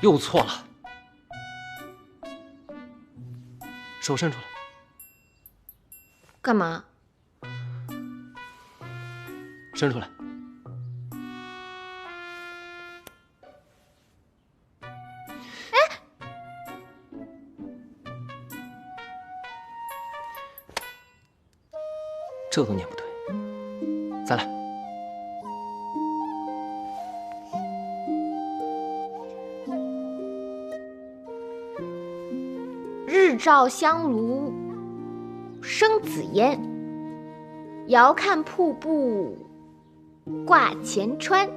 又错了。手伸出来。干嘛？伸出来。这都念不对，再来。日照香炉生紫烟，遥看瀑布挂前川。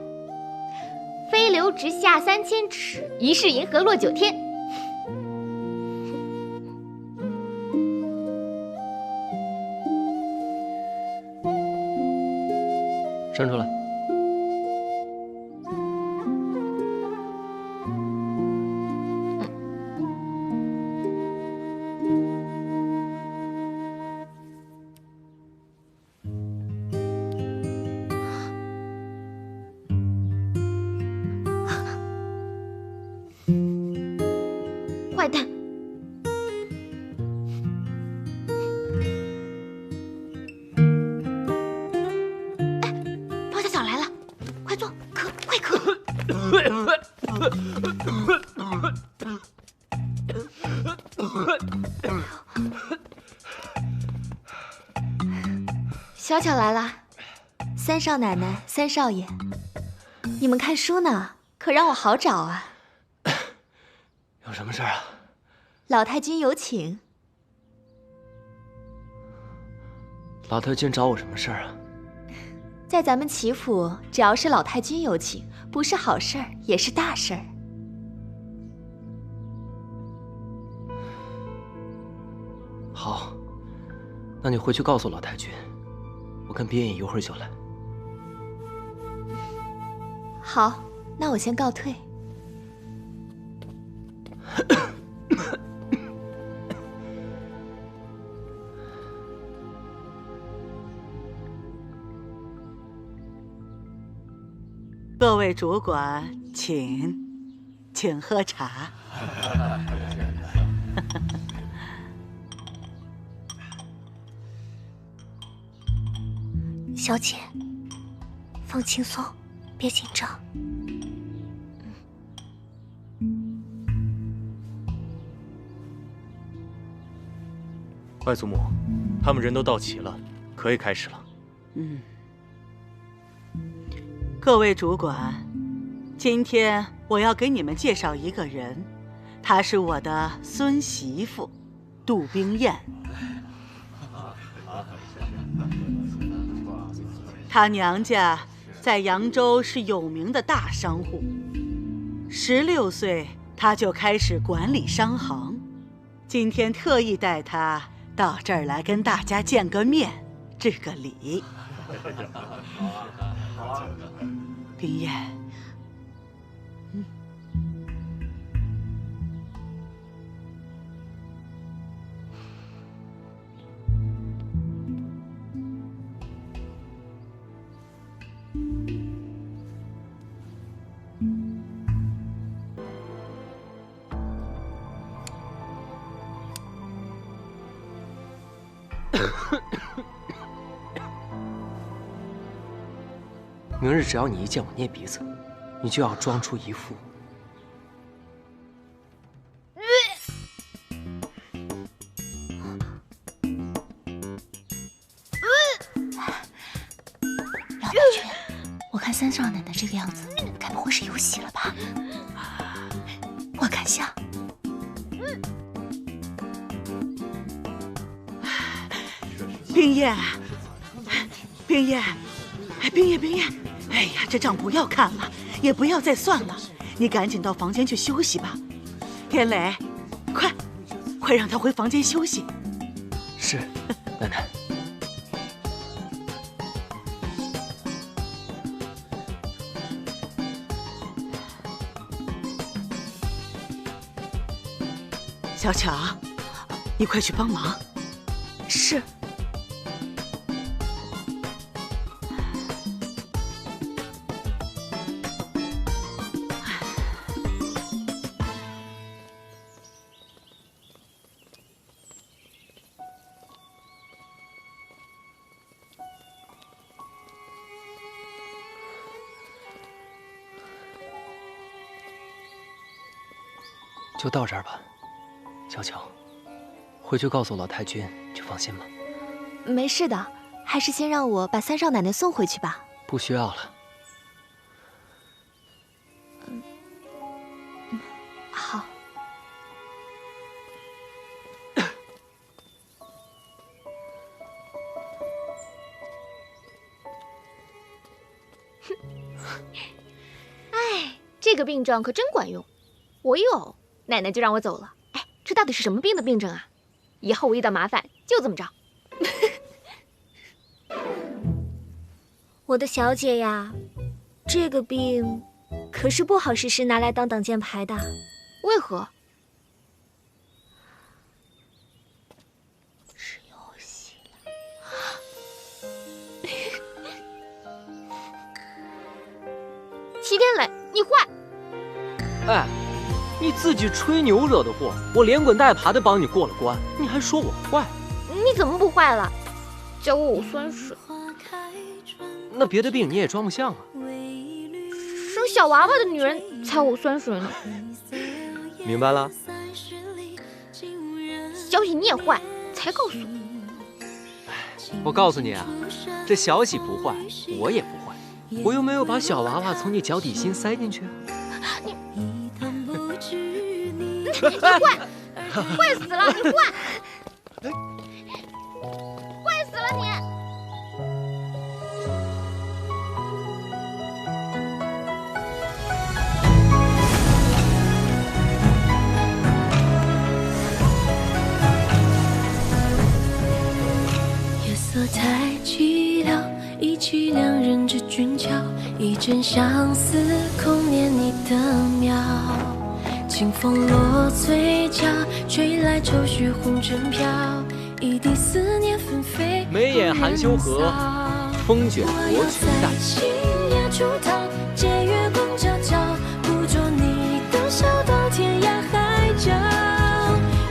飞流直下3000尺，疑是银河落9天。伸出来。坏蛋！包小小来了，快坐，渴，快渴！小巧来了，三少奶奶、三少爷，你们看书呢，可让我好找啊！有什么事儿啊？老太君有请。老太君找我什么事儿啊？在咱们齐府，只要是老太君有请，不是好事儿也是大事儿。好，那你回去告诉老太君，我跟边野一会儿就来。好，那我先告退。各位主管，请喝茶。小姐，放轻松，别紧张。外祖母，他们人都到齐了，可以开始了。各位主管，今天我要给你们介绍一个人，她是我的孙媳妇，杜冰燕。她娘家在扬州是有名的大商户，16岁她就开始管理商行。今天特意带她到这儿来跟大家见个面，致个礼。冰燕，明日只要你一见我捏鼻子，你就要装出一副老太君，我看三少奶奶这个样子，该不会是有喜了吧？我看像。冰燕，冰燕，冰燕，冰燕，哎呀，这账不要看了，也不要再算了，你赶紧到房间去休息吧。天磊，快让他回房间休息。是，奶奶。小巧，你快去帮忙。是。就到这儿吧，小巧，回去告诉老太君就放心吧。没事的，还是先让我把三少奶奶送回去吧。不需要了。好。哎，这个病症可真管用，我有，奶奶就让我走了。哎，这到底是什么病的病症啊？以后我遇到麻烦就这么着。我的小姐呀，这个病可是不好时时拿来当挡箭牌的。为何？是游戏齐天磊，你坏！哎，你自己吹牛惹的祸，我连滚带爬的帮你过了关，你还说我坏？你怎么不坏了？教我偶酸水。那别的病你也装不像啊。生小娃娃的女人才偶酸水呢。明白了。小喜你也坏，才告诉我。我告诉你啊，这小喜不坏，我也不坏，我又没有把小娃娃从你脚底心塞进去。你坏，坏死了！你坏，坏死了你！夜色太寂寥，忆起两人之俊俏，一阵相思空念你的妙。清风落嘴角，吹来愁绪红尘飘，一地思念纷飞。眉眼含羞荷，风卷罗裙带。星夜出逃，借月光皎皎，捕捉你的笑到天涯海角。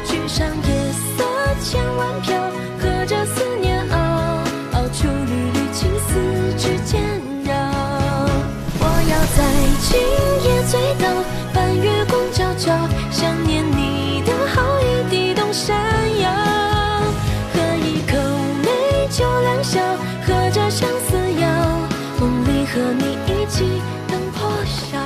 举上夜色千万飘，和着思念熬，熬出缕缕青丝指尖绕。我要在今夜醉倒，半月光皎皎，想念你的好意地动山摇。喝一口美酒良宵，和着相思谣，梦里和你一起等破晓。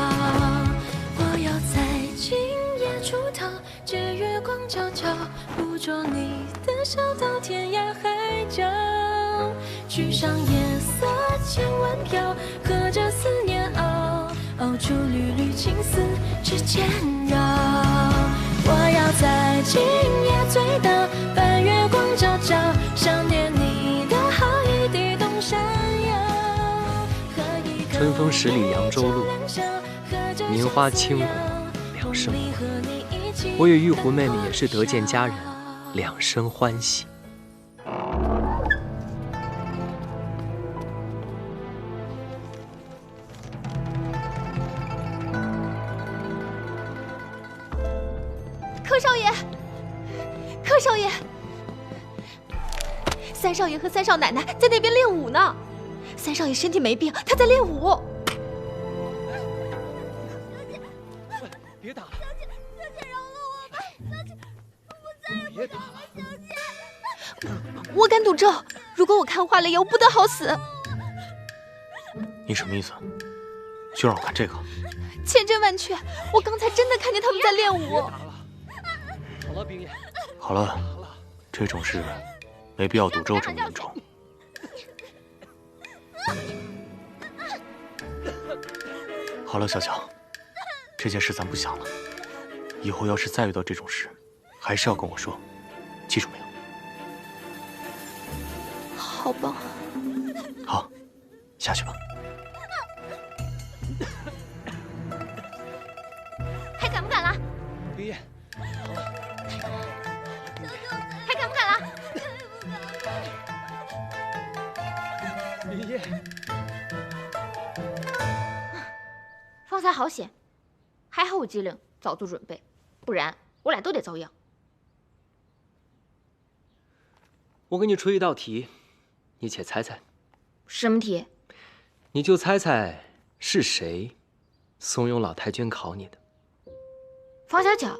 我要在今夜出逃，借月光皎皎，捕捉你的笑到天涯海角。举上夜色千万飘，和着思念熬，熬出缕缕青丝指尖绕。我要在今夜醉倒，半月光皎皎，想念你的好意地动山摇。春风十里扬州路，名花倾国两生欢。我与玉壶妹妹也是得见佳人，两生欢喜。柯少爷，柯少爷，三少爷和三少奶奶在那边练武呢。三少爷身体没病，他在练武。别打了，小姐饶了我吧，小姐，我再也不打了。小姐，我敢赌咒，如果我看花了油，不得好死。你什么意思？就让我看这个？千真万确，我刚才真的看见他们在练武。好了，冰叶。好了，这种事没必要赌咒这么严重。好了，小乔，这件事咱不想了。以后要是再遇到这种事，还是要跟我说，记住没有？好吧。好，下去吧。还敢不敢了？冰叶，还敢不敢了？冰叶，方才好险，还好我机灵，早做准备，不然我俩都得遭殃。我给你出一道题，你且猜猜。什么题？你就猜猜是谁怂恿老太君考你的。方小巧，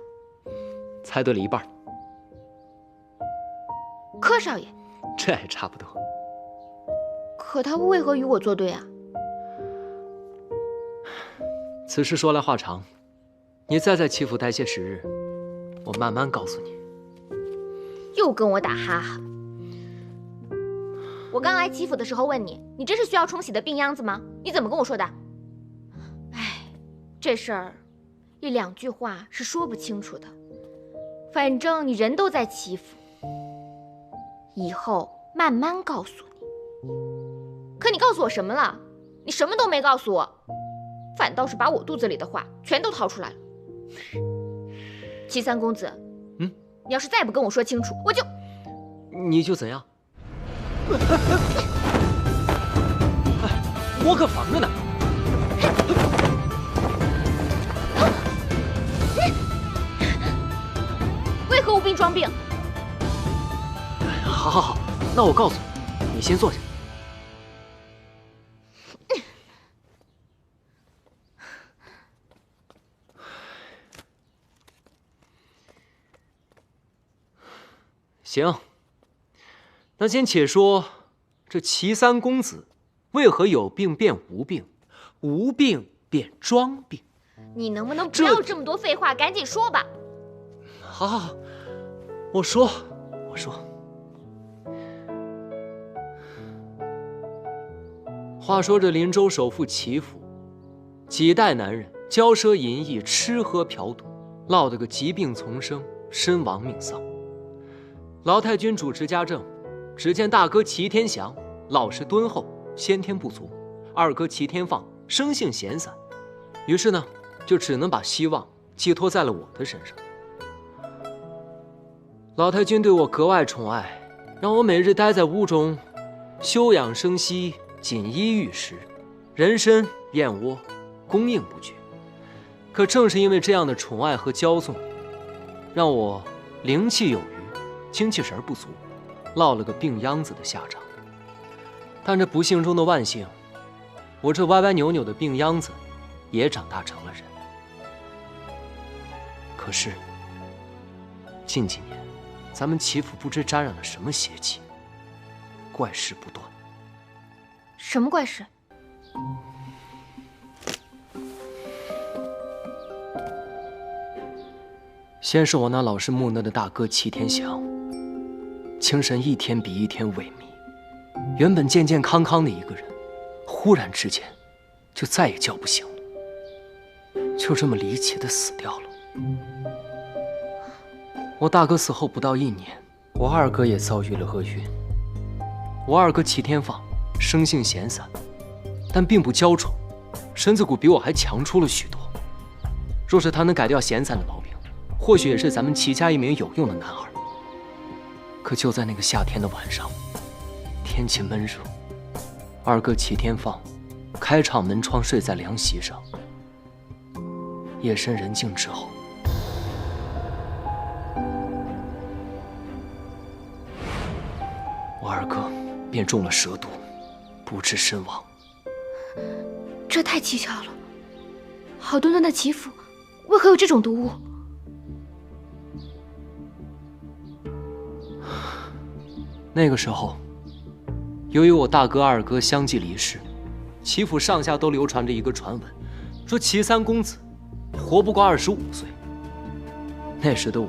猜对了一半。柯少爷，这还差不多。可他为何与我作对啊？此事说来话长，你再在齐府待些时日，我慢慢告诉你。又跟我打哈哈。我刚来齐府的时候问你，你这是需要冲洗的病秧子吗？你怎么跟我说的？哎，这事儿一两句话是说不清楚的。反正你人都在齐府，以后慢慢告诉你。可你告诉我什么了？你什么都没告诉我，反倒是把我肚子里的话全都掏出来了。齐三公子，你要是再不跟我说清楚，我就……你就怎样？我可防着呢。为何无病装病？好好好，那我告诉你，你先坐下。行，那先且说这齐三公子为何有病变无病，无病变装病？你能不能不要这么多废话，赶紧说吧。好好好，我说。话说这林州首富齐府，几代男人骄奢淫逸，吃喝嫖赌，落得个疾病丛生，身亡命丧。老太君主持家政，只见大哥齐天祥老实敦厚，先天不足；二哥齐天放生性闲散，于是呢，就只能把希望寄托在了我的身上。老太君对我格外宠爱，让我每日待在屋中，休养生息，锦衣玉食，人参燕窝供应不绝。可正是因为这样的宠爱和骄纵，让我灵气有余，精气神不足，落了个病秧子的下场。但这不幸中的万幸，我这歪歪扭扭的病秧子也长大成了人。可是近几年，咱们齐府不知沾染了什么邪气，怪事不断。什么怪事？先是我那老实木讷的大哥齐天祥，精神一天比一天萎靡，原本健健康康的一个人，忽然之间就再也叫不醒了，就这么离奇的死掉了。我大哥死后不到1年，我二哥也遭遇了厄运。我二哥齐天放生性闲散，但并不娇宠，身子骨比我还强出了许多。若是他能改掉闲散的毛病，或许也是咱们齐家一名有用的男儿。可就在那个夏天的晚上，天气闷热，二哥齐天放开敞门窗睡在凉席上。夜深人静之后，我二哥便中了蛇毒，不治身亡。这太蹊跷了，好端端的齐府，为何有这种毒物？那个时候，由于我大哥二哥相继离世，齐府上下都流传着一个传闻，说齐三公子活不过25岁。那时的我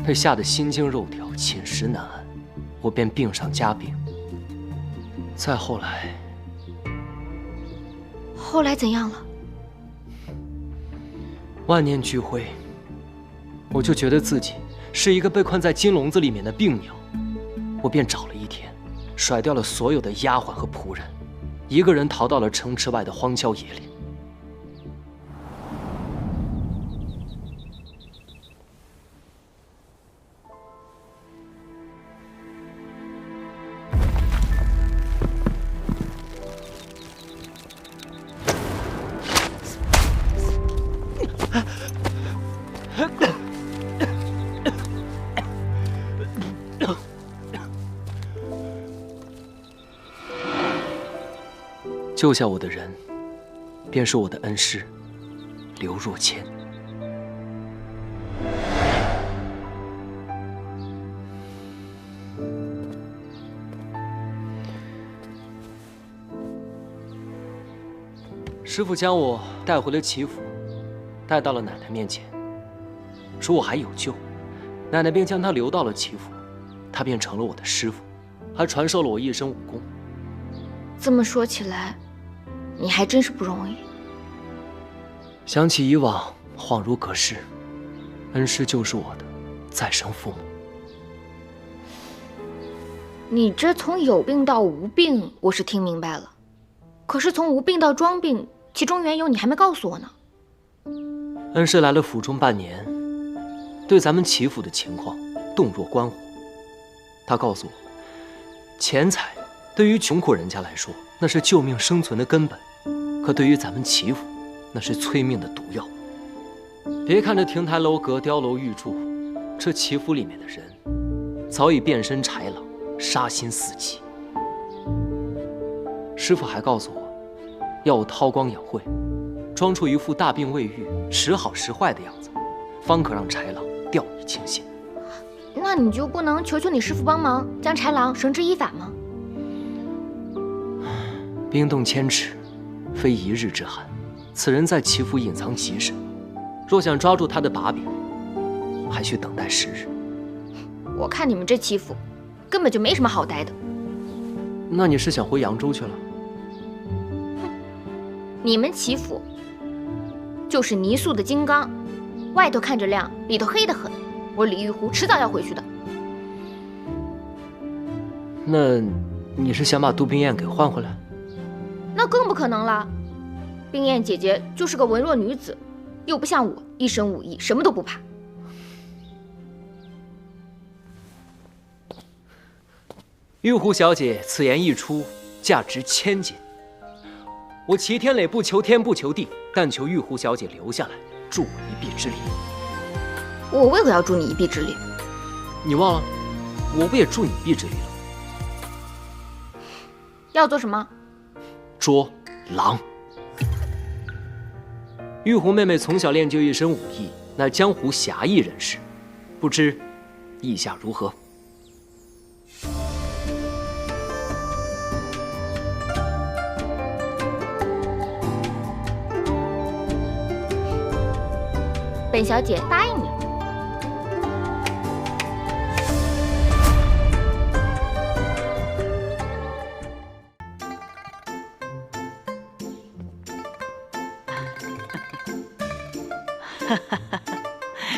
被吓得心惊肉跳，寝食难安，我便病上加病。再后来，后来怎样了？万念俱灰，我就觉得自己是一个被困在金笼子里面的病鸟。我便找了一天，甩掉了所有的丫鬟和仆人，一个人逃到了城池外的荒郊野岭。救下我的人，便是我的恩师刘若谦。师傅将我带回了齐府，带到了奶奶面前，说我还有救，奶奶便将他留到了齐府，他便成了我的师傅，还传授了我一身武功。这么说起来，你还真是不容易。想起以往，恍如隔世，恩师就是我的再生父母。你这从有病到无病，我是听明白了，可是从无病到装病，其中缘由你还没告诉我呢。恩师来了府中半年，对咱们齐府的情况洞若观火。他告诉我，钱财对于穷苦人家来说，那是救命生存的根本，可对于咱们齐府，那是催命的毒药。别看这亭台楼阁、碉楼玉柱，这齐府里面的人早已变身豺狼，杀心四起。师傅还告诉我，要我韬光养晦，装出一副大病未愈、时好时坏的样子，方可让豺狼掉以轻心。那你就不能求求你师傅帮忙，将豺狼绳之以法吗？冰冻千尺，非一日之寒。此人在齐府隐藏极深，若想抓住他的把柄，还需等待时日。我看你们这齐府根本就没什么好待的。那你是想回扬州去了？你们齐府就是泥塑的金刚，外头看着亮，里头黑得很。我李玉湖迟早要回去的。那你是想把杜冰雁给换回来？那更不可能了。冰雁姐姐就是个文弱女子，又不像我一身武艺，什么都不怕。玉湖小姐此言一出，价值1000金。我齐天磊不求天不求地，但求玉湖小姐留下来，助我一臂之力。我为何要助你一臂之力？你忘了，我不也助你一臂之力了？要做什么？捉狼。玉湖妹妹从小练就一身武艺，乃江湖侠义人士，不知意下如何？本小姐答应你。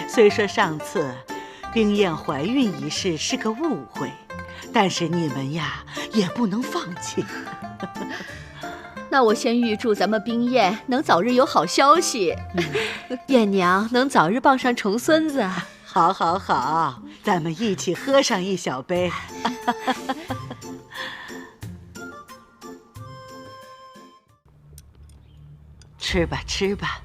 虽说上次冰雁怀孕一事是个误会，但是你们呀也不能放弃。那我先预祝咱们冰雁能早日有好消息，燕娘能早日抱上重孙子。好，好，好，咱们一起喝上一小杯。吃吧，吃吧。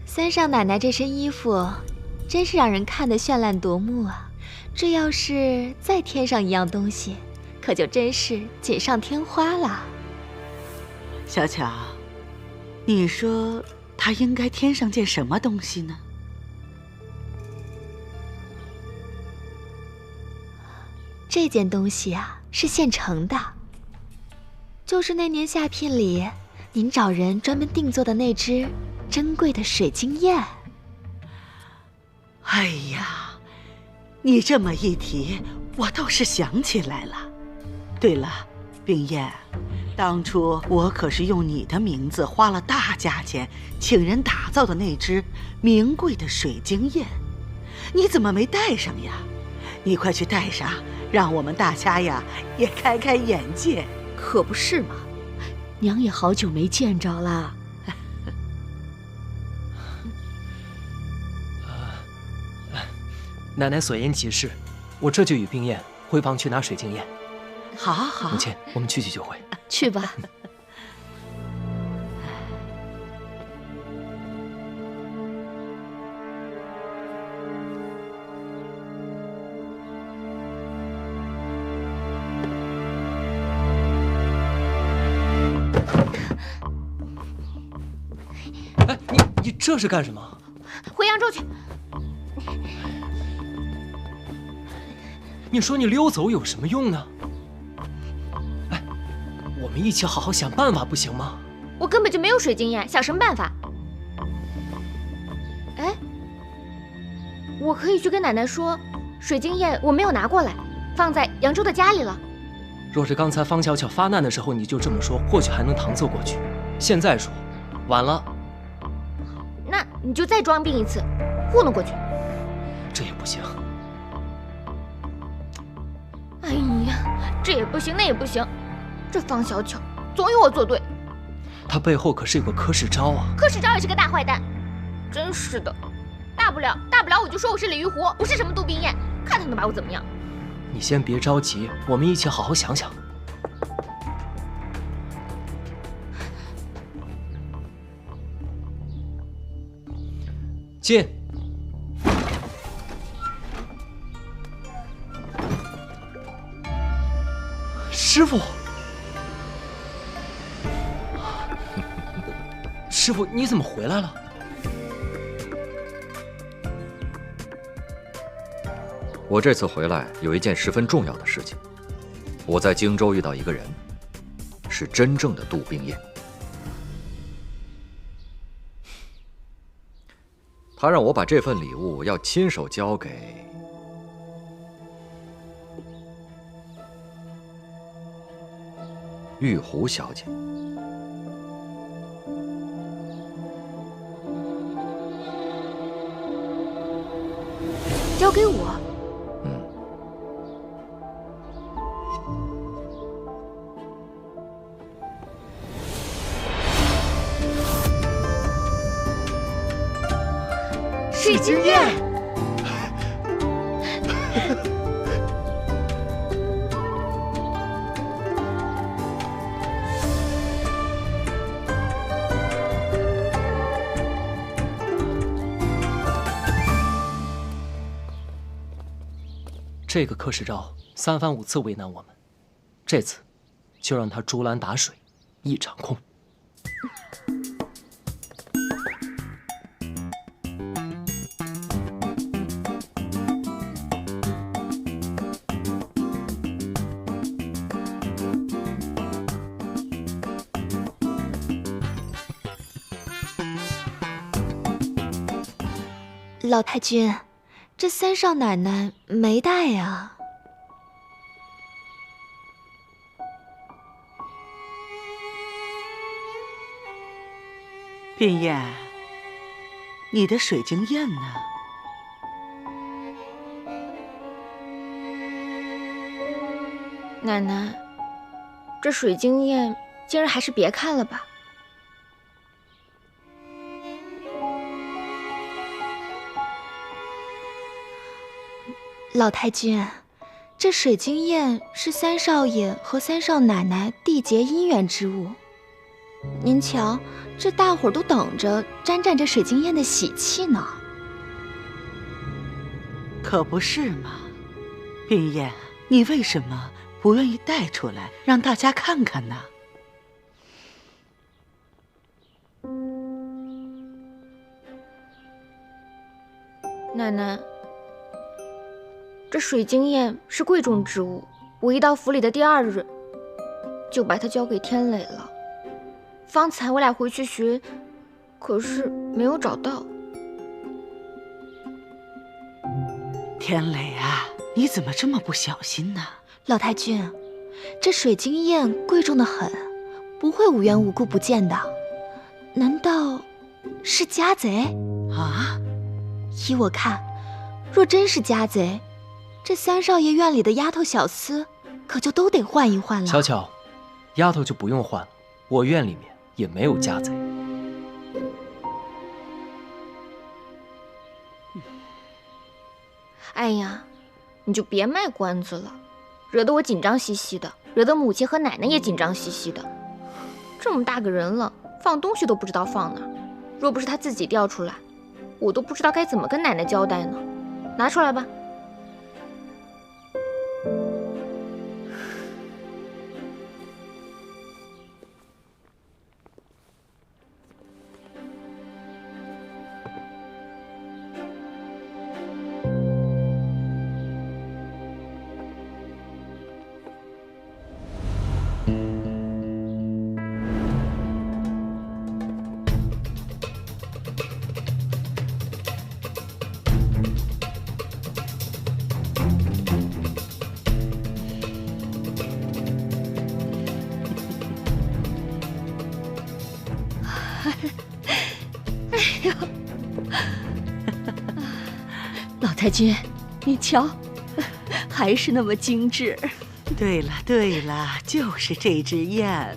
三少奶奶这身衣服，真是让人看得绚烂夺目啊！这要是再添上一样东西，可就真是锦上添花了。小巧，你说她应该添上件什么东西呢？这件东西啊，是现成的，就是那年下聘里您找人专门定做的那只珍贵的水晶燕。哎呀，你这么一提，我倒是想起来了。对了，冰雁，当初我可是用你的名字花了大价钱请人打造的那只名贵的水晶燕，你怎么没带上呀？你快去带上，让我们大家呀也开开眼界。可不是嘛，娘也好久没见着了。奶奶所言极是，我这就与冰雁回房去拿水晶燕。好，好，母亲，我们去就回。去吧。哎，你这是干什么？回扬州去。你说你溜走有什么用呢？们一起好好想办法，不行吗？我根本就没有水晶焰，想什么办法？哎，我可以去跟奶奶说，水晶焰我没有拿过来，放在扬州的家里了。若是刚才方巧巧发难的时候你就这么说，或许还能搪塞过去。现在说，晚了。那你就再装病一次，糊弄过去。这也不行。哎呀，这也不行，那也不行，这方小巧总有我作对。他背后可是有个柯世昭啊！柯世昭也是个大坏蛋，真是的。大不了我就说我是李玉湖，不是什么杜冰雁，看他能把我怎么样。你先别着急，我们一起好好想想。进。师傅，师傅，你怎么回来了？我这次回来有一件十分重要的事情，我在荆州遇到一个人，是真正的杜冰雁。他让我把这份礼物要亲手交给玉湖小姐。交给我。水晶焰。这个柯世昭三番五次为难我们，这次就让他竹篮打水一场空。老太君，这三少奶奶没带呀。冰雁，你的水晶焰呢？奶奶，这水晶焰今儿还是别看了吧。老太君，这水晶焰是三少爷和三少奶奶缔结姻缘之物。您瞧，这大伙儿都等着沾沾这水晶焰的喜气呢。可不是嘛，冰雁，你为什么不愿意带出来让大家看看呢？奶奶，这水晶焰是贵重之物，我一到府里的第2日，就把它交给天磊了。方才我俩回去寻，可是没有找到。天磊啊，你怎么这么不小心呢？老太君，这水晶焰贵重的很，不会无缘无故不见的。难道是家贼？啊？依我看，若真是家贼，这三少爷院里的丫头小厮可就都得换一换了。巧巧，丫头就不用换了，我院里面也没有家贼。哎呀，你就别卖关子了，惹得我紧张兮兮的，惹得母亲和奶奶也紧张兮兮的。这么大个人了，放东西都不知道放哪儿，若不是他自己掉出来，我都不知道该怎么跟奶奶交代呢。拿出来吧。哎呦，老太君，你瞧，还是那么精致。对了对了，就是这只雁。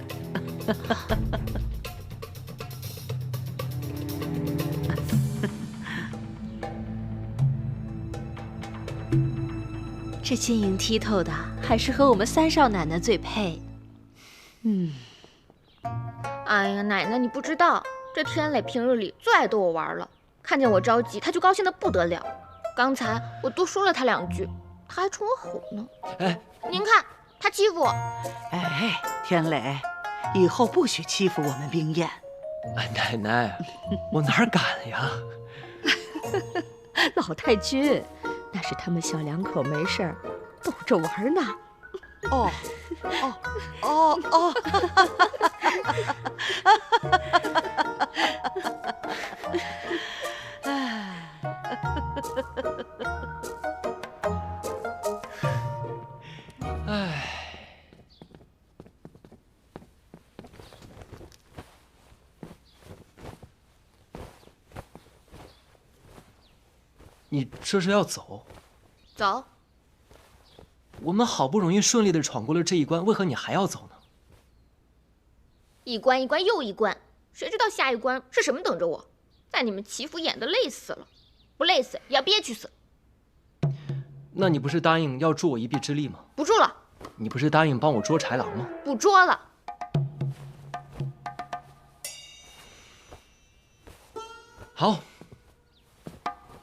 这晶莹剔透的，还是和我们三少奶奶最配。哎呀，奶奶你不知道，这天磊平日里最爱逗我玩了，看见我着急，他就高兴得不得了。刚才我多说了他2句，他还冲我吼呢。哎，您看他欺负我。哎，天磊，以后不许欺负我们冰雁。哎，奶奶，我哪敢呀？老太君，那是他们小两口没事儿逗着玩呢。哦，哦，哦，哦。哎，你这是要走？走。我们好不容易顺利的闯过了这一关，为何你还要走呢？一关一关又一关，谁知道下一关是什么等着我？在你们祈福演的累死了，不累死也要憋屈死。那你不是答应要助我一臂之力吗？不住了。你不是答应帮我捉豺狼吗？不捉了。好，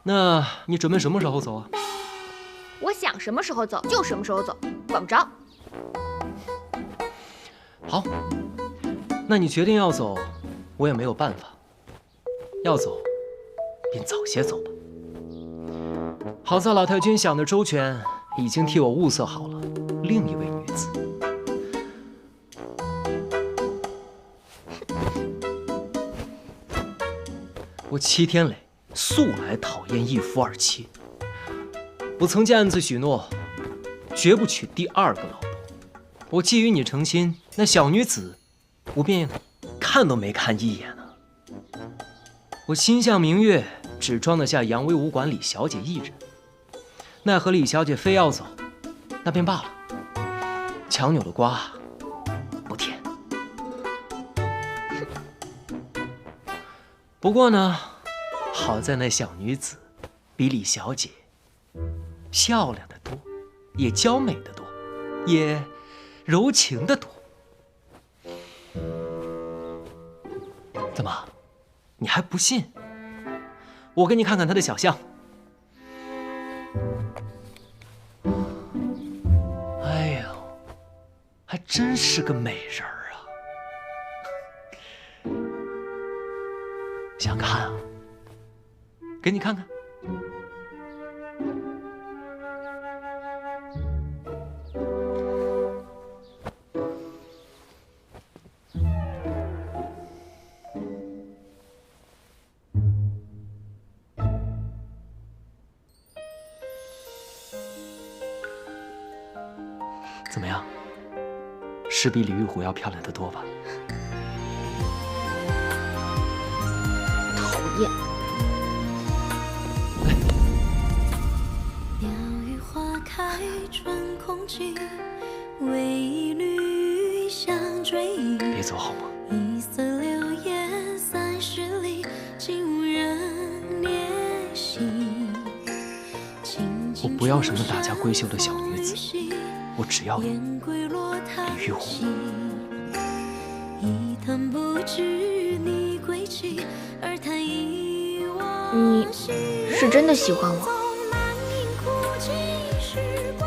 那你准备什么时候走啊？我想什么时候走就什么时候走，管不着。好，那你决定要走，我也没有办法。要走，便早些走吧。好在老太君想的周全，已经替我物色好了另一位女子。我戚天磊素来讨厌一夫二妻，我曾经暗自许诺，绝不娶第2个老婆。我既与你成亲，那小女子，我便看都没看一眼啊。我心向明月，只装得下扬威武馆李小姐一人，奈何李小姐非要走，那便罢了。强扭的瓜不甜。不过呢，好在那小女子比李小姐漂亮的多，也娇美的多，也柔情的多。怎么，你还不信？我给你看看她的小象。哎呦，还真是个美人儿啊！想看啊？给你看看。怎么样？是比李玉虎要漂亮得多吧？讨厌。鸟语花开春空气，为一缕香追忆。别走好吗？一色流叶30里，竟无人怜惜。我不要什么大家闺秀的小女子，我只要李玉虎。你是真的喜欢我？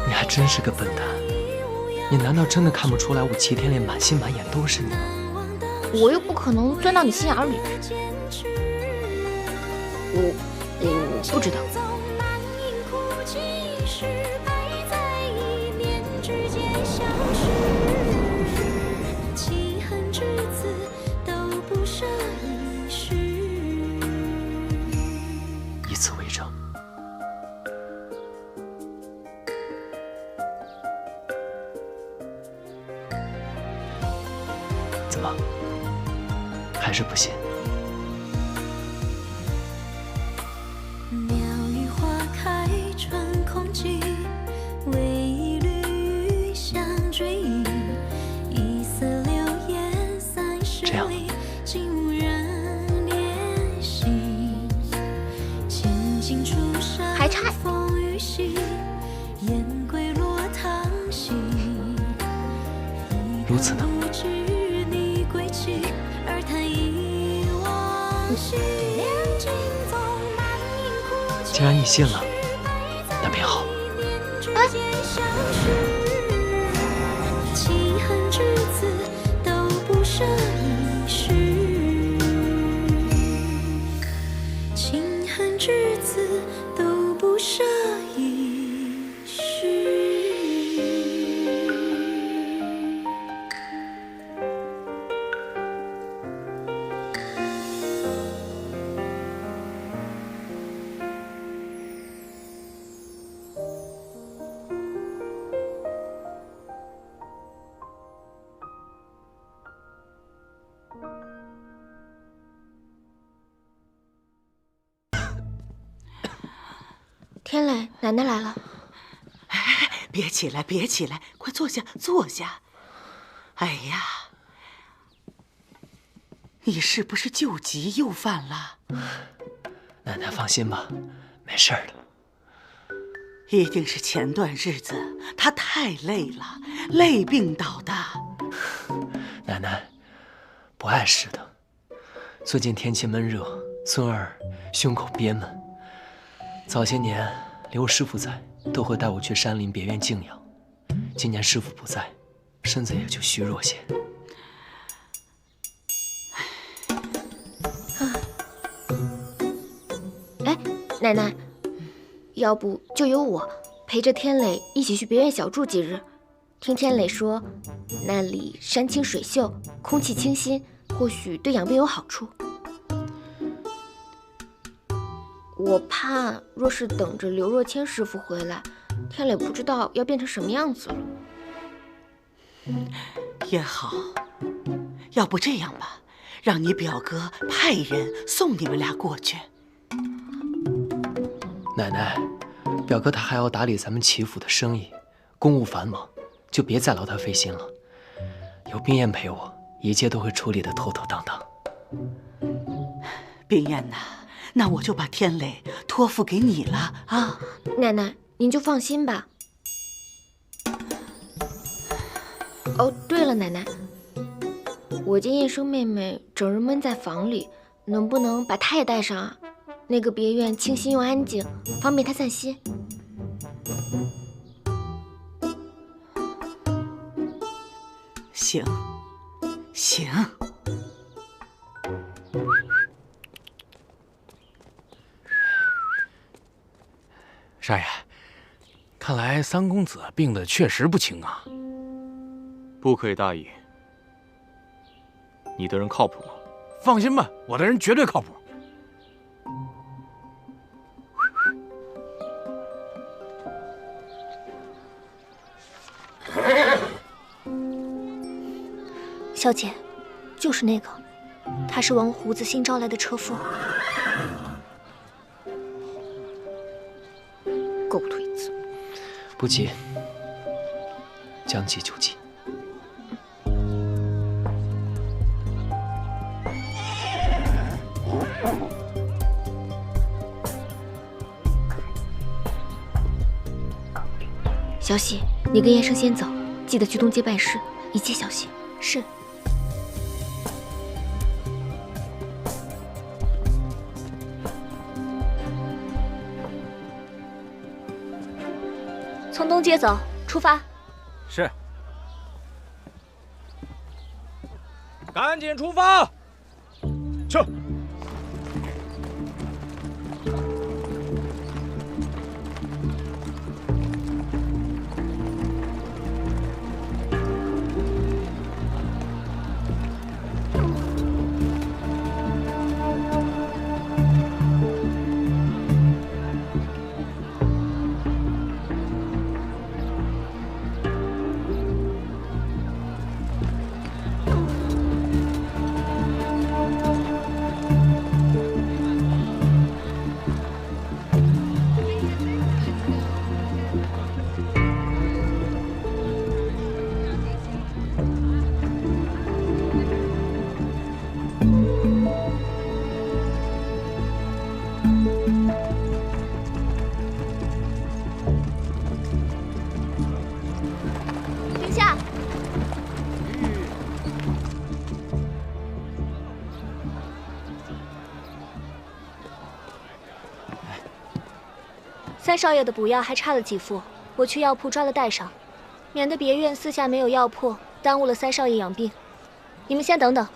你还真是个笨蛋！你难道真的看不出来我齐天烈满心满眼都是你吗？我又不可能钻到你心眼里去。我不知道。以此为证。怎么，还是不信？竟无人怜惜。千金出山还差风雨洗，燕归落汤溪。如此呢？不知你归期，而叹忆往昔。既然你信了，那便好。弃恨之子都不舍一世，情恨之子都不舍一世。天磊，奶奶来了。别起来，别起来，快坐下，坐下。哎呀，你是不是旧疾又犯了？奶奶放心吧，没事儿的。一定是前段日子他太累了，累病倒的。奶奶不碍事的。最近天气闷热，孙儿胸口憋闷。早些年刘师傅在，都会带我去山林别院静养。今年师傅不在，身子也就虚弱些。哎，奶奶，要不就由我陪着天磊一起去别院小住几日。听天磊说，那里山清水秀，空气清新，或许对养病有好处。我怕，若是等着刘若谦师傅回来，天磊不知道要变成什么样子了。也好，要不这样吧，让你表哥派人送你们俩过去。奶奶，表哥他还要打理咱们齐府的生意，公务繁忙，就别再劳他费心了。有冰燕陪我，一切都会处理得妥妥当当。冰燕呐，那我就把天磊托付给你了啊！奶奶，您就放心吧。哦，对了，奶奶，我见叶生妹妹整日闷在房里，能不能把她也带上啊？那个别院清新又安静，方便她散心。行，行。少爷，看来三公子病得确实不轻啊。不可以大意。你的人靠谱吗？放心吧，我的人绝对靠谱。小姐，就是那个，他是王胡子新招来的车夫。狗腿子！不急，将计就计。小喜，你跟叶生先走，记得去东街办事，一切小心。是。从东街走，出发。是。赶紧出发！去。三少爷的补药还差了几副，我去药铺抓了带上，免得别院私下没有药铺，耽误了三少爷养病。你们先等等。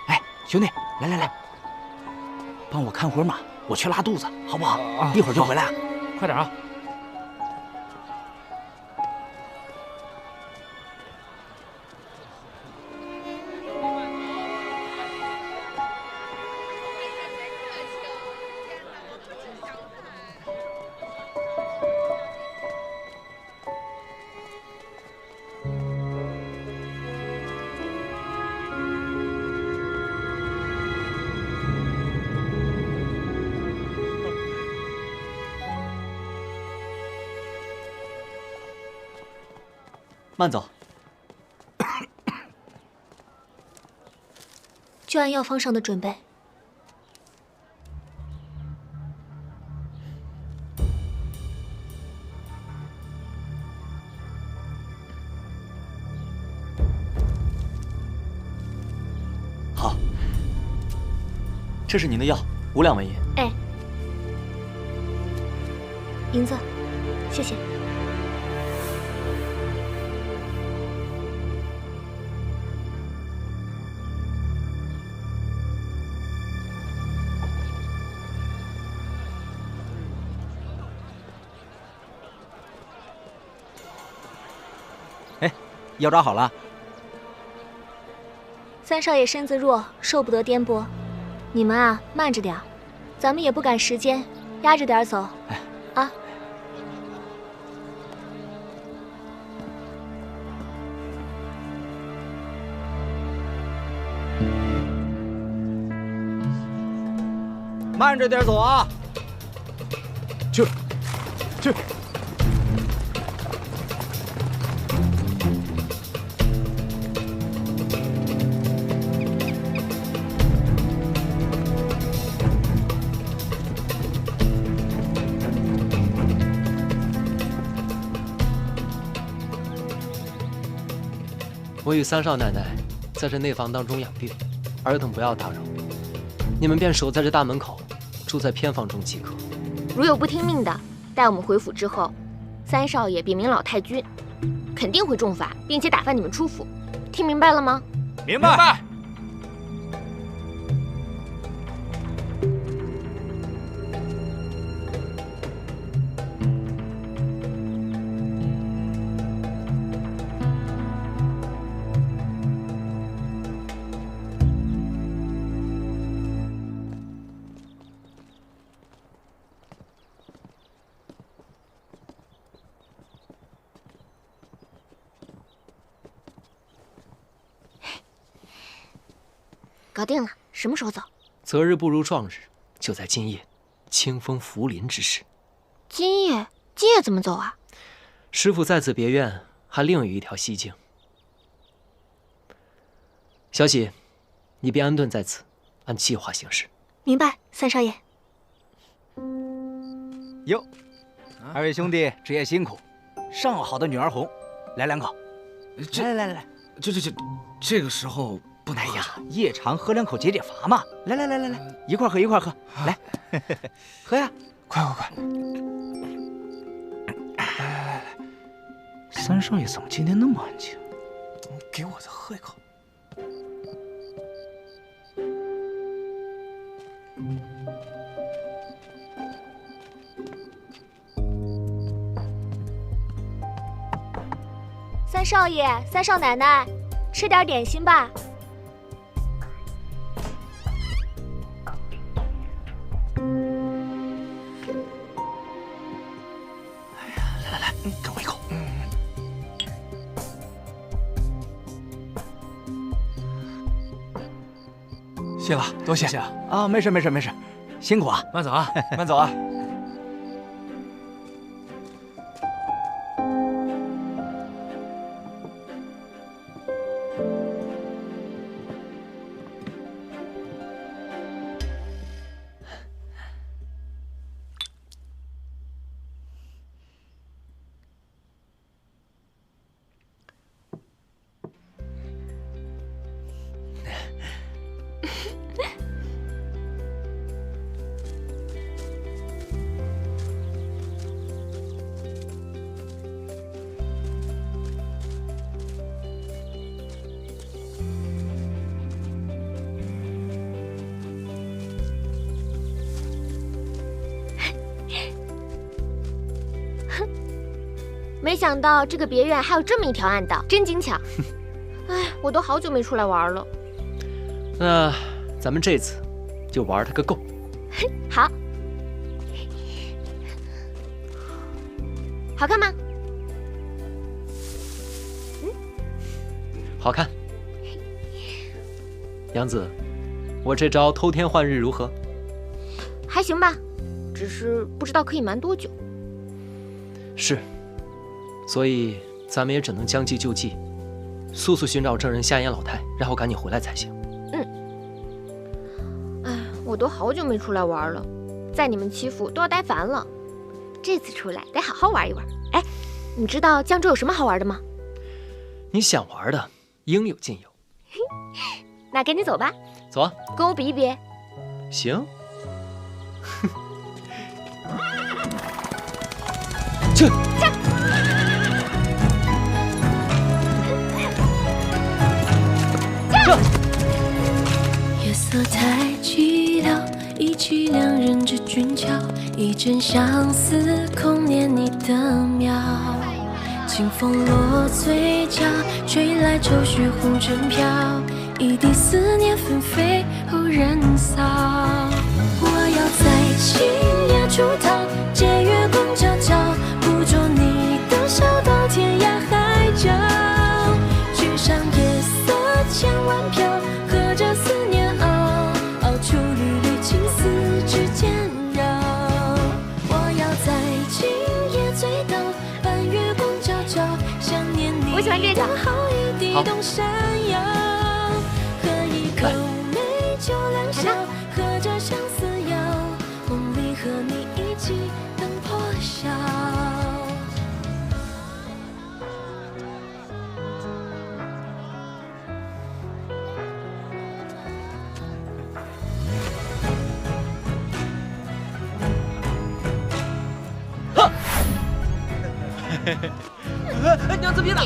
哎，兄弟，来，帮我看会儿马，我去拉肚子，好不好？一会儿就回来。快点啊！慢走。就按药方上的准备。好，这是您的药，5两纹银。哎，银子，谢谢。药抓好了。三少爷身子弱，受不得颠簸，你们啊慢着点儿，咱们也不赶时间，压着点儿走。啊。慢着点走啊！去。我与三少奶奶在这内房当中养病，儿童不要打扰。你们便守在这大门口，住在偏房中即可。如有不听命的，待我们回府之后，三少爷禀明老太君，肯定会重罚，并且打发你们出府。听明白了吗？明白。搞定了，什么时候走？择日不如撞日，就在今夜，清风拂林之时。今夜怎么走啊？师傅在此别院还另有一条西径。小喜，你便安顿在此，按计划行事。明白，三少爷。哟，二位兄弟职业辛苦，上好的女儿红，来2口。来，这个时候不能喝。哎呀，夜长喝2口解乏嘛。来，一块喝，来，喝呀！快！来，三少爷怎么今天那么安静？给我再喝一口。三少爷、三少奶奶，吃点点心吧。来，给我一口。谢了，多谢啊！没事，辛苦啊，慢走啊，慢走啊。没想到这个别院还有这么一条暗道，真精巧。哎，我都好久没出来玩了。那咱们这次就玩它个够。好，好看吗？好看。杨子，我这招偷天换日如何？还行吧，只是不知道可以瞒多久。是，所以咱们也只能将计就计，速速寻找证人瞎眼老太，然后赶紧回来才行。哎，我都好久没出来玩了，在你们欺负都要待烦了。这次出来得好好玩一玩。哎，你知道江州有什么好玩的吗？你想玩的应有尽有。那赶紧走吧。走啊，跟我比一比。行。去。夜色太寂寥，忆起两人之俊俏，一阵相思空念你的妙。清风落嘴角，吹来愁绪红尘飘，一地思念纷飞后人扫。我要在青叶出逃，借月光皎皎，捕捉你的笑到天涯海角。举上夜色千万飘，和着思念熬出缕缕情丝之间绕。我要在今夜醉倒，半月光皎皎，想念你的好一地动山摇。喝一口美酒良宵，和着相思谣，梦里和你一起等破晓。娘子别打！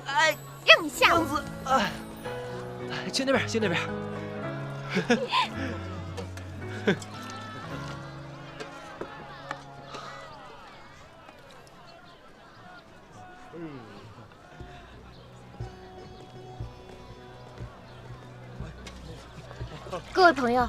哎，让你吓我！哎，去那边，去那边。各位朋友，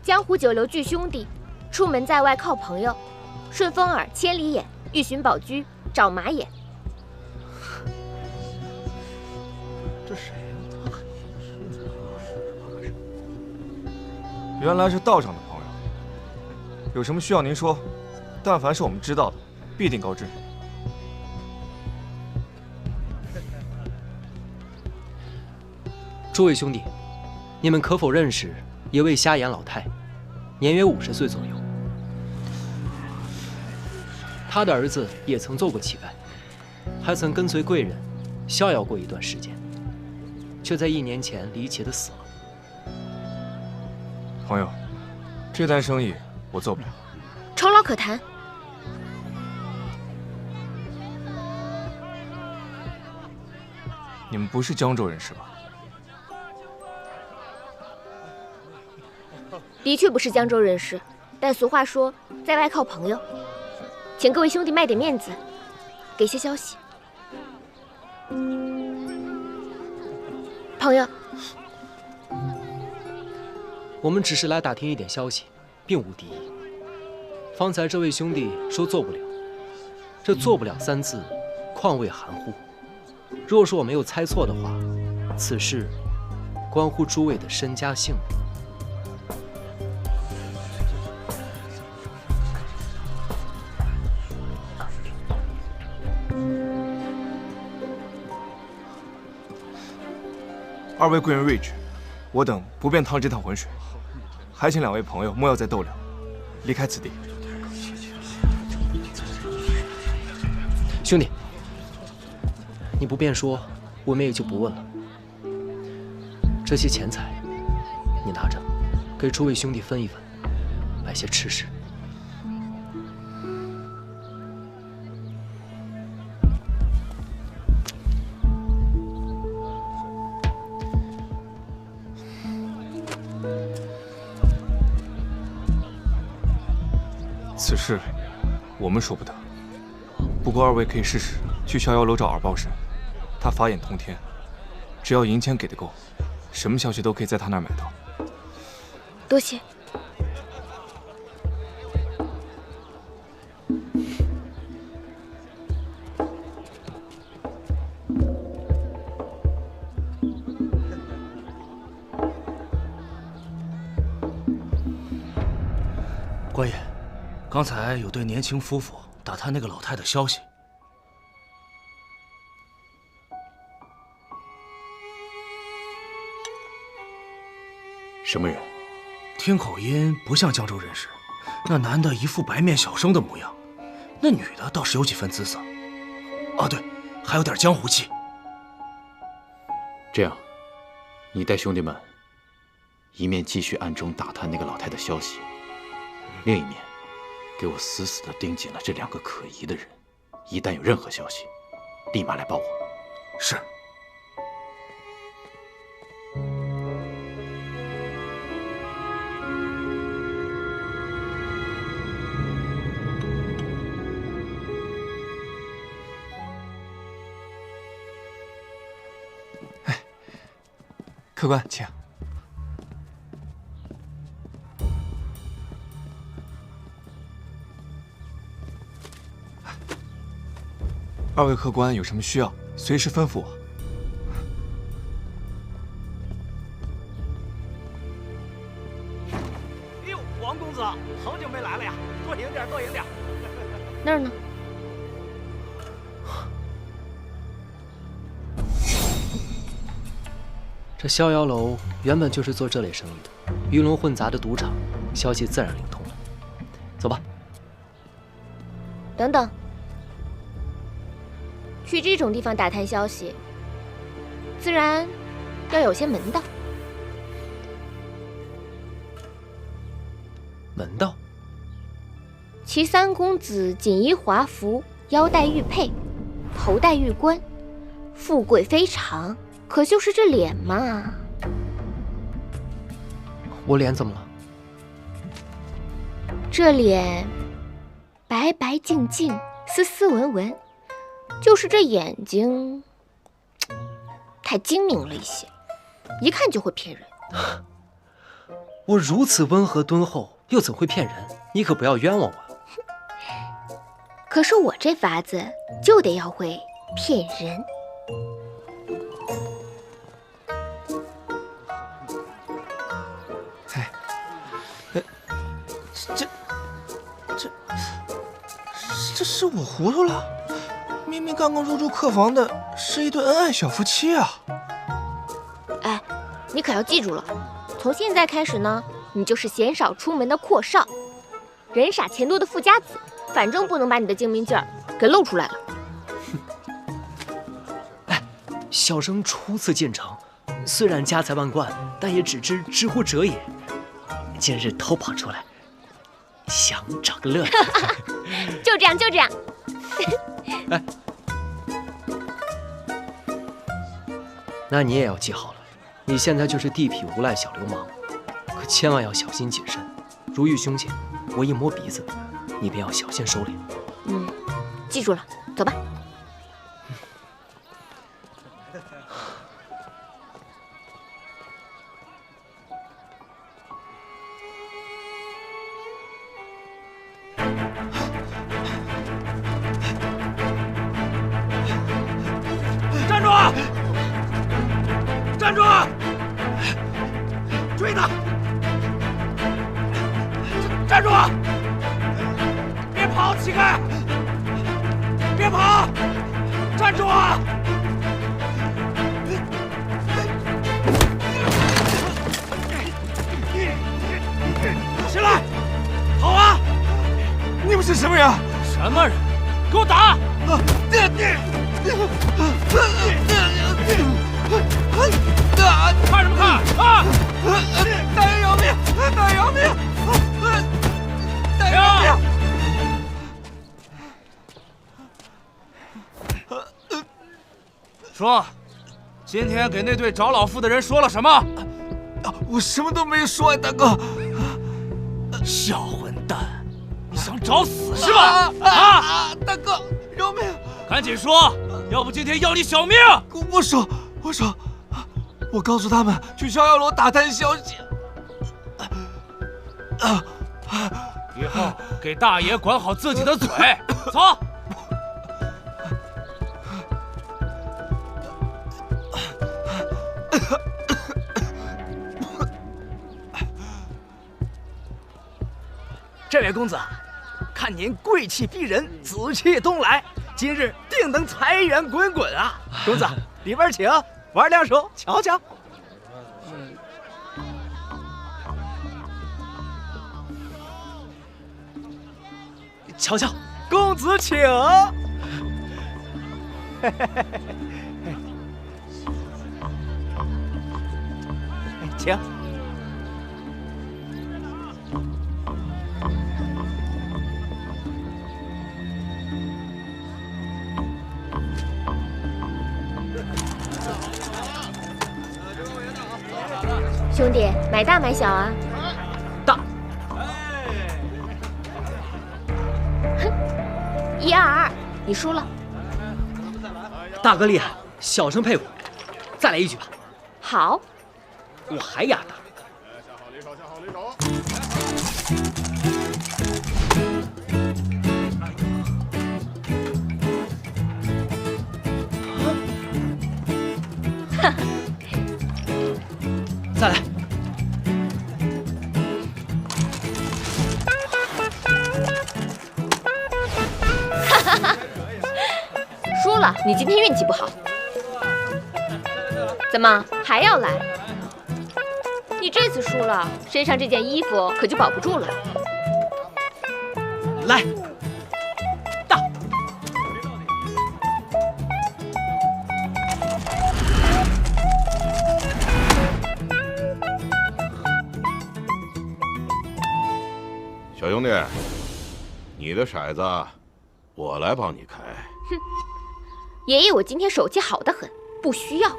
江湖九流聚兄弟，出门在外靠朋友，顺风耳、千里眼、欲寻宝驹、找马眼。这谁呀？原来是道上的朋友，有什么需要您说，但凡是我们知道的，必定告知。诸位兄弟，你们可否认识一位瞎眼老太，年约50岁左右？他的儿子也曾做过乞丐，还曾跟随贵人逍遥过一段时间，却在1年前离奇的死了。朋友，这单生意我做不了。酬劳可谈。你们不是江州人是吧？的确不是江州人士，但俗话说，在外靠朋友，请各位兄弟卖点面子，给些消息。朋友，我们只是来打听一点消息，并无敌意。方才这位兄弟说做不了，这做不了3字，况未含糊。若是我没有猜错的话，此事关乎诸位的身家性命。2位贵人睿智，我等不便趟这趟浑水，还请2位朋友莫要再逗留，离开此地。兄弟，你不便说，我们也就不问了。这些钱财，你拿着，给诸位兄弟分一分，买些吃食。此事我们说不得，不过二位可以试试去逍遥楼找耳报神，他法眼通天，只要银钱给的够，什么消息都可以在他那儿买到。多谢。官爷，刚才有对年轻夫妇打探那个老太的消息。什么人？听口音不像江州人士，那男的一副白面小生的模样，那女的倒是有几分姿色。啊，对，还有点江湖气。这样，你带兄弟们，一面继续暗中打探那个老太的消息，另一面给我死死地盯紧了这2个可疑的人，一旦有任何消息，立马来报我。是。客官，请。2位客官有什么需要，随时吩咐我。哎呦，王公子，好久没来了呀！多赢点，多赢点。那儿呢？这逍遥楼原本就是做这类生意的，鱼龙混杂的赌场，消息自然灵通了。走吧。等等，去这种地方打探消息，自然要有些门道。门道？其3公子锦衣华服，腰带玉佩，头戴玉冠，富贵非常。可就是这脸嘛，我脸怎么了？这脸白白净净，斯斯文文，就是这眼睛太精明了一些，一看就会骗人。我如此温和敦厚，又怎会骗人？你可不要冤枉我。可是我这法子就得要会骗人。这是我糊涂了，明明刚刚入住客房的是一对恩爱小夫妻啊！哎，你可要记住了，从现在开始呢，你就是鲜少出门的阔少，人傻钱多的富家子，反正不能把你的精明劲儿给露出来了。哎，小生初次进城，虽然家财万贯，但也只知之乎者也。今日偷跑出来，想找个乐子。就这样，就这样。哎，那你也要记好了，你现在就是地痞无赖小流氓，可千万要小心谨慎。如遇凶险，我一摸鼻子，你便要小心收敛。记住了，走吧。站住！站住！追他！站住！别跑，乞丐！别跑！站住啊！起来！跑啊！你们是什么人？什么人？给我打！看什么看啊！大人饶命！大人饶命！大人饶命！说，今天给那对找老妇的人说了什么？我什么都没说呀，大哥。小混蛋，你想找死是吧？大哥，饶命！赶紧说，要不今天要你小命！我说，我告诉他们去逍遥楼打探消息。以后给大爷管好自己的嘴，走。这位公子，看您贵气逼人，紫气东来，今日定能财源滚滚啊！公子，里边请，玩两手，瞧瞧。瞧瞧，公子请。请。兄弟，买大买小啊？大。哼，122，你输了。大哥厉害，小生佩服。再来一局吧。好。我还压大。哈哈。再来。哈哈哈！输了，你今天运气不好。怎么还要来？你这次输了，身上这件衣服可就保不住了。来，大。小兄弟，你的骰子我来帮你开。哼，爷爷，我今天手气好得很，不需要。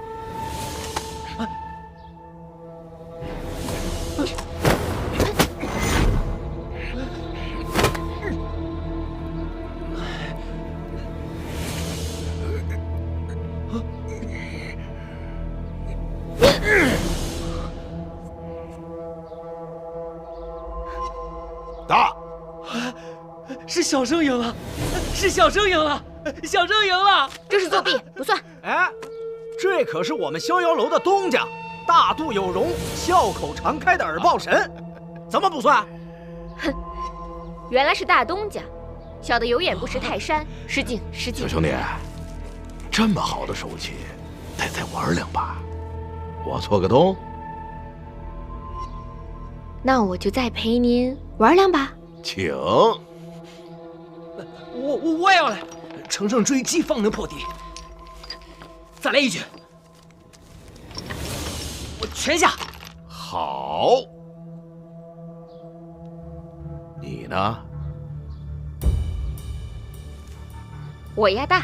大，是小生赢了，是小生赢了，小生赢了！这是作弊，不算。哎，这可是我们逍遥楼的东家，大度有容、笑口常开的耳报神，怎么不算？哼，原来是大东家，小的有眼不识泰山，失敬失敬。小兄弟，这么好的手气，得再玩两把。我做个东。那我就再陪您玩两把。请。我也要来，乘胜追击方能破敌。再来一局，我全下。好。你呢？我压大。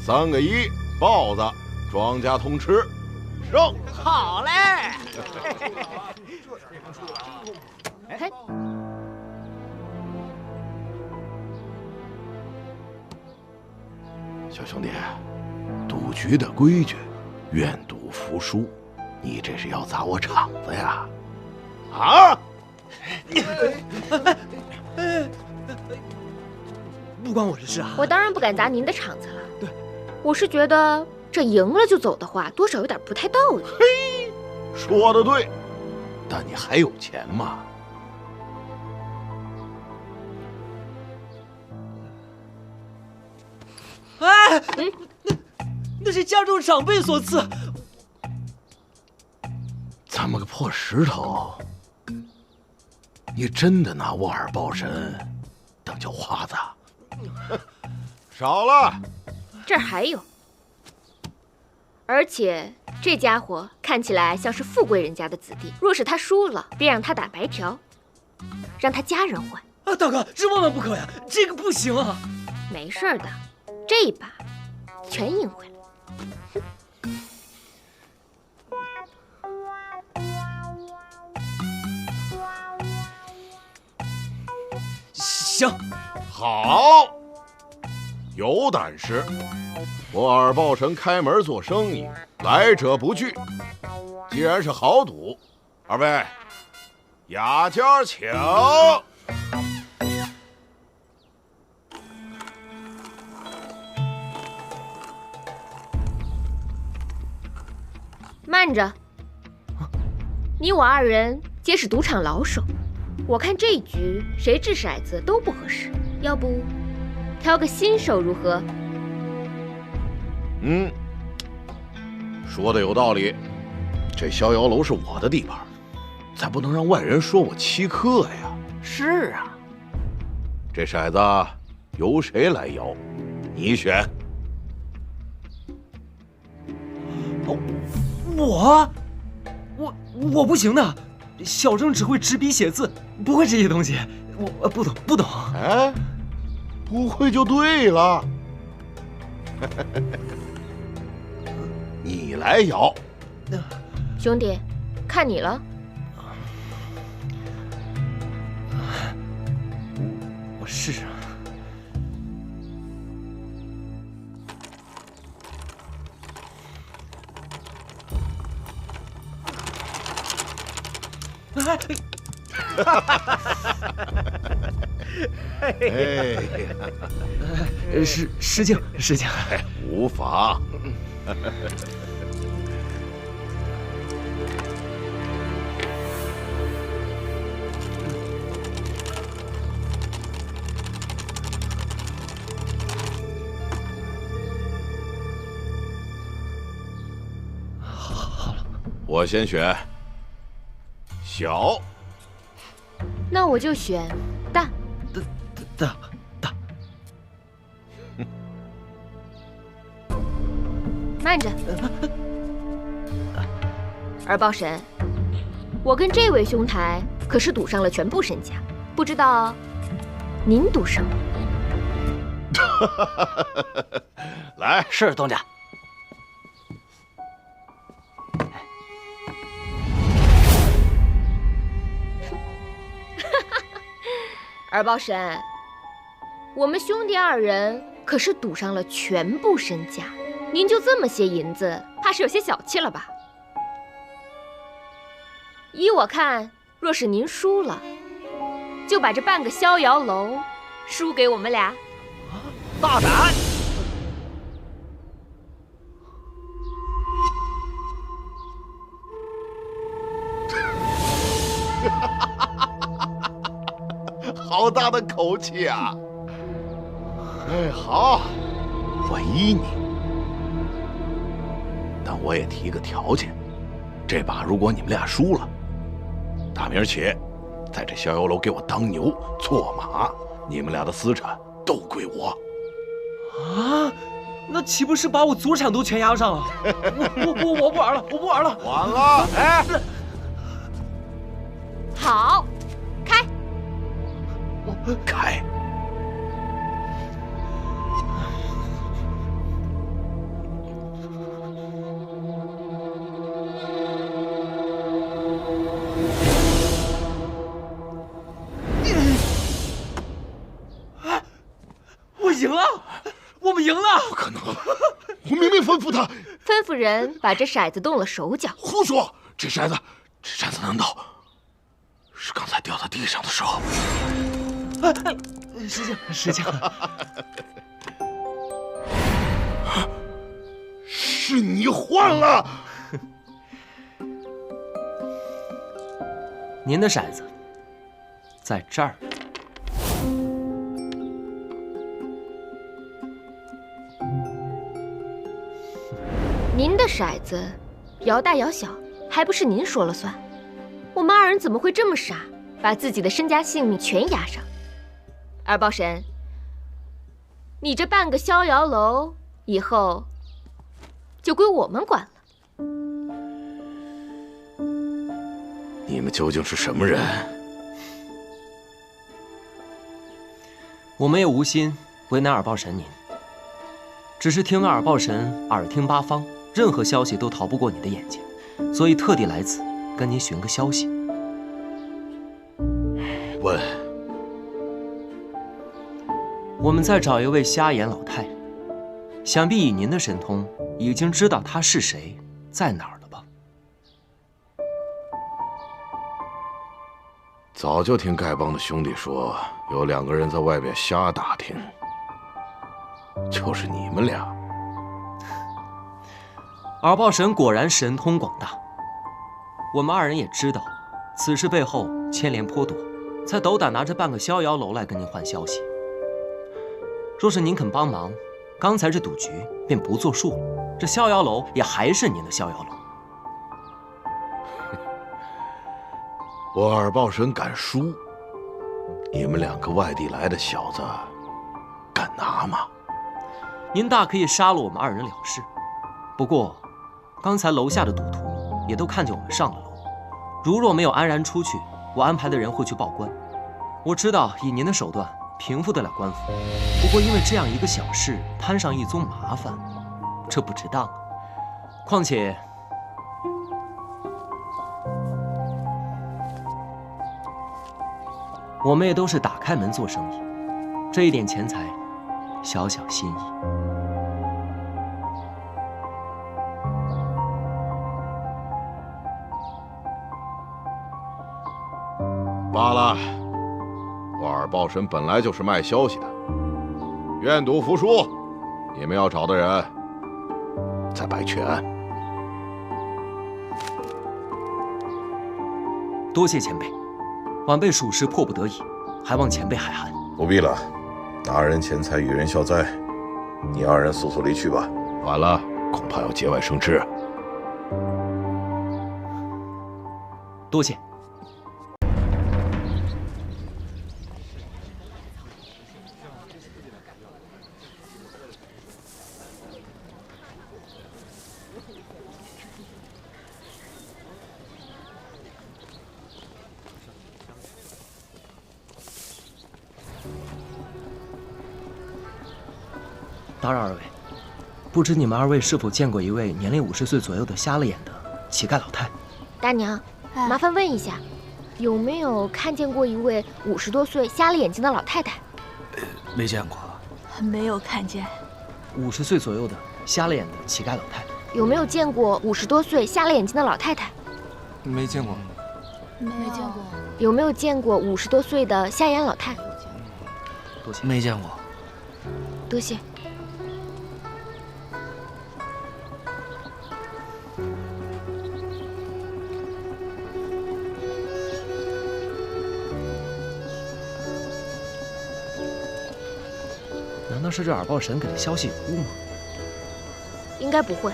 3个1，豹子，庄家通吃，胜！好嘞！嘿，小兄弟，赌局的规矩，愿赌服输，你这是要砸我场子呀？啊！不关我的事啊！我当然不敢砸您的场子了。对，我是觉得这赢了就走的话，多少有点不太道理。嘿，说的对，但你还有钱吗？哎，那是家中长辈所赐。这么个破石头，你真的拿我耳报神当叫花子？少了，这儿还有，而且这家伙看起来像是富贵人家的子弟。若是他输了，便让他打白条，让他家人还。啊，大哥，这万万不可呀，这个不行啊！没事的，这一把全赢回来。行，好，有胆识。我二豹神开门做生意，来者不拒。既然是豪赌，二位雅间请。慢着，你我二人皆是赌场老手，我看这一局谁掷骰子都不合适，要不挑个新手如何？说的有道理。这逍遥楼是我的地盘，咱不能让外人说我欺客呀。是啊，这骰子由谁来摇？你选。我不行的，小郑只会执笔写字，不会这些东西，我不懂。哎，不会就对了。你来摇。兄弟，看你了。我试试。失敬。无妨。好了，我先选小。那我就选大。大。慢着，二豹神，我跟这位兄台可是赌上了全部身家，不知道您赌什么？来，是东家。二豹神，我们兄弟二人可是赌上了全部身家，您就这么些银子，怕是有些小气了吧？依我看，若是您输了，就把这半个逍遥楼输给我们俩。大胆！好大的口气啊！哎，好，我依你，但我也提个条件：这把如果你们俩输了，打明儿起，在这逍遥楼给我当牛做马，你们俩的私产都归我。啊，那岂不是把我祖产都全押上了？我不玩了，我不玩了。完了，哎，好，开。开。我赢了，我们赢了！不可能，我明明吩咐他，吩咐人把这骰子动了手脚。胡说！这骰子难道是刚才掉在地上的时候？失敬。是你换了。您的骰子在这儿。您的骰子摇大摇小，还不是您说了算？我们二人怎么会这么傻，把自己的身家性命全押上？二豹神，你这半个逍遥楼以后就归我们管了。你们究竟是什么人？我们也无心为难耳报神您，只是听耳报神耳听八方，任何消息都逃不过你的眼睛，所以特地来此跟您询个消息。问，我们在找一位瞎眼老太，想必以您的神通，已经知道她是谁，在哪儿了吧？早就听丐帮的兄弟说，有2个人在外边瞎打听，就是你们俩。耳报神果然神通广大，我们2人也知道，此事背后牵连颇多，才斗胆拿着半个逍遥楼来跟您换消息。若是您肯帮忙，刚才这赌局便不作数了，这逍遥楼也还是您的逍遥楼。我耳报神敢输，你们2个外地来的小子，敢拿吗？您大可以杀了我们2人了事。不过，刚才楼下的赌徒也都看见我们上了楼，如若没有安然出去，我安排的人会去报官。我知道以您的手段平复得了官府，不过因为这样一个小事摊上一宗麻烦，这不值当啊。况且，我们也都是打开门做生意，这一点钱财，小小心意。罢了，我耳报神本来就是卖消息的，愿赌服输，你们要找的人在白泉。多谢前辈，晚辈属实迫不得已，还望前辈海涵。不必了，拿人钱财与人消灾，你2人速速离去吧，晚了恐怕要节外生枝。多谢。打扰2位，不知你们2位是否见过一位年龄50岁左右的瞎了眼的乞丐老太？大娘，麻烦问一下，有没有看见过一位50多岁瞎了眼睛的老太太？没见过。没有看见。 50岁左右的瞎了眼的乞丐老太。有没有见过50多岁瞎了眼睛的老太太？没见过。没见过。有没有见过50多岁的瞎眼老太？多谢。没见过。多谢。难道是这耳报神给的消息有误吗？应该不会。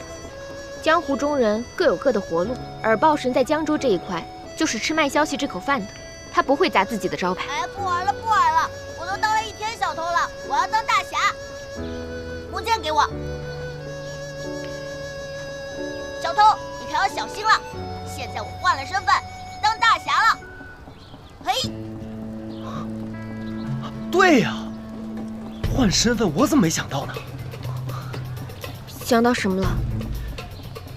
江湖中人各有各的活路，耳报神在江州这一块就是吃卖消息这口饭的，他不会砸自己的招牌。哎，不玩了，不玩了！我都当了1天小偷了，我要当大侠。木剑给我。小偷，你可要小心了！现在我换了身份，当大侠了。嘿。对呀。换身份，我怎么没想到呢？想到什么了？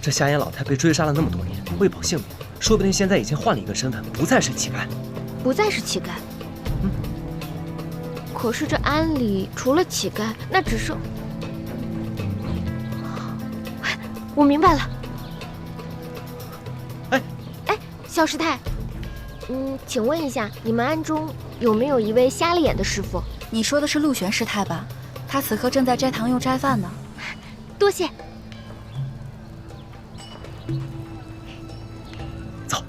这瞎眼老太被追杀了那么多年，为保性命，说不定现在已经换了一个身份，不再是乞丐。不再是乞丐。可是这庵里除了乞丐，那只剩……我明白了。哎，小师太，请问一下，你们庵中有没有一位瞎了眼的师傅？你说的是陆玄师太吧？他此刻正在斋堂用斋饭呢。多谢。走。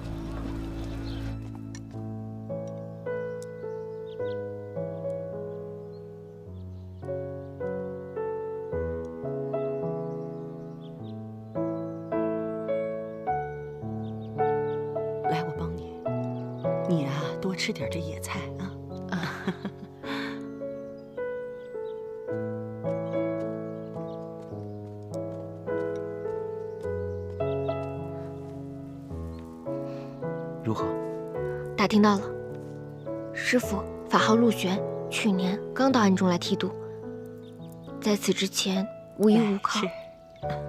来，我帮你。你啊，多吃点这野菜啊。如何？打听到了，师傅法号陆玄，去年刚到暗中来剃度，在此之前无依无靠，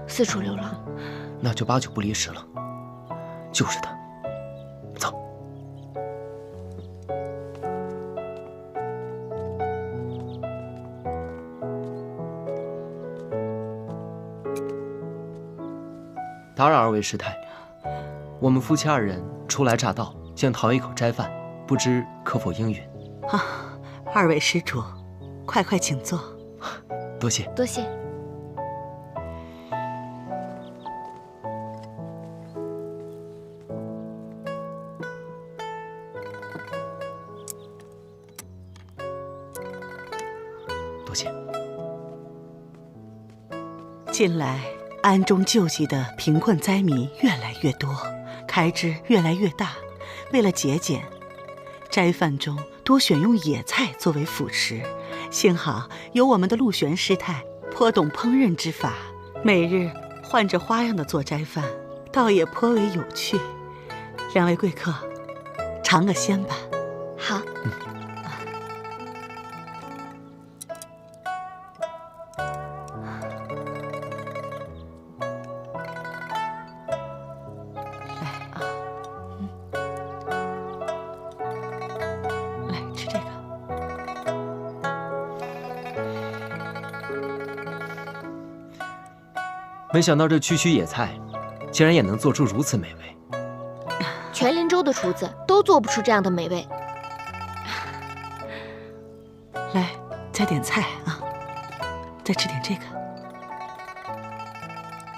四处流浪。那就8九不离10了，就是他。走。打扰2位师太，我们夫妻2人初来乍到，想讨一口斋饭，不知可否应允？啊，2位施主，快快请坐。多谢，多谢。多谢。近来暗中救济的贫困灾民越来越多，开支越来越大。为了节俭，斋饭中多选用野菜作为辅食。幸好有我们的陆玄师太颇懂烹饪之法，每日换着花样的做斋饭，倒也颇为有趣。2位贵客，尝个鲜吧。好。没想到这区区野菜，竟然也能做出如此美味。全林州的厨子都做不出这样的美味。来，再点菜啊，再吃点这个。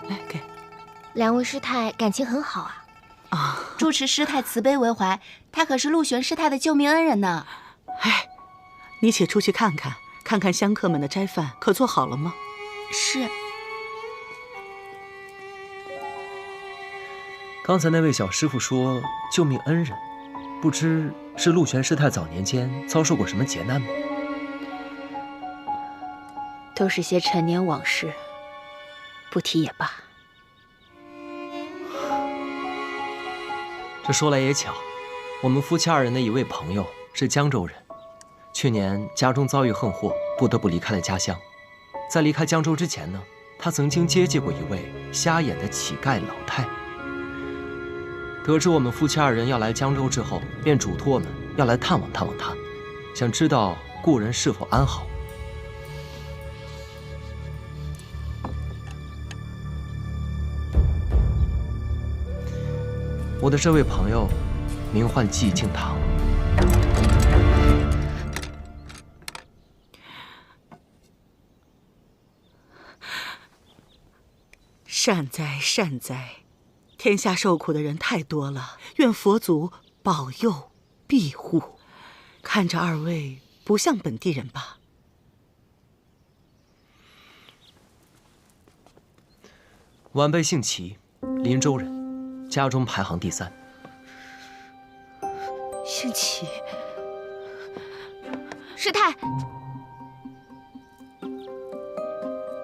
来，给。2位师太感情很好啊。住持师太慈悲为怀，他可是陆玄师太的救命恩人呢。哎，你且出去看看，看看香客们的斋饭可做好了吗？是。刚才那位小师傅说救命恩人，不知是陆玄师太早年间遭受过什么劫难吗？都是些陈年往事，不提也罢。这说来也巧，我们夫妻2人的一位朋友是江州人，去年家中遭遇横祸，不得不离开了家乡。在离开江州之前呢，他曾经接济过一位瞎眼的乞丐老太。得知我们夫妻2人要来江州之后，便嘱托我们要来探望探望他，想知道故人是否安好。我的这位朋友名唤寂静堂。善哉善哉，天下受苦的人太多了，愿佛祖保佑庇护。看着2位不像本地人吧？晚辈姓齐，林州人，家中排行第3。姓齐。师太，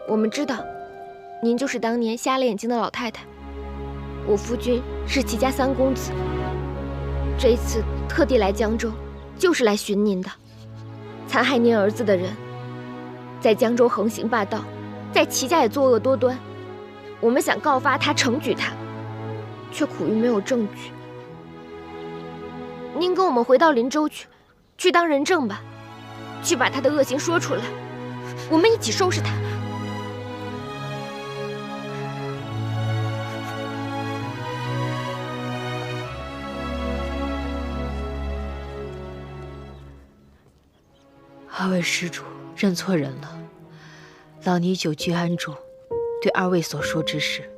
我们知道，您就是当年瞎了眼睛的老太太。我夫君是齐家3公子，这一次特地来江州，就是来寻您的。残害您儿子的人，在江州横行霸道，在齐家也作恶多端。我们想告发他，惩举他，却苦于没有证据。您跟我们回到林州去当人证吧，去把他的恶行说出来，我们一起收拾他。2位施主认错人了，老尼久居安州，对2位所说之事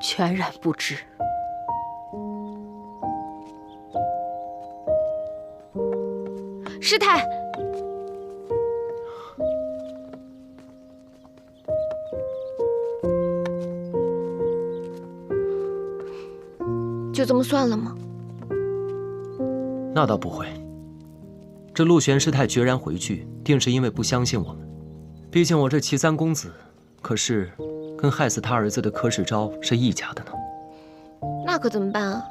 全然不知。师太，就这么算了吗？那倒不会。这陆玄师太决然回去，定是因为不相信我们。毕竟我这齐3公子，可是跟害死他儿子的柯世昭是一家的呢。那可怎么办啊？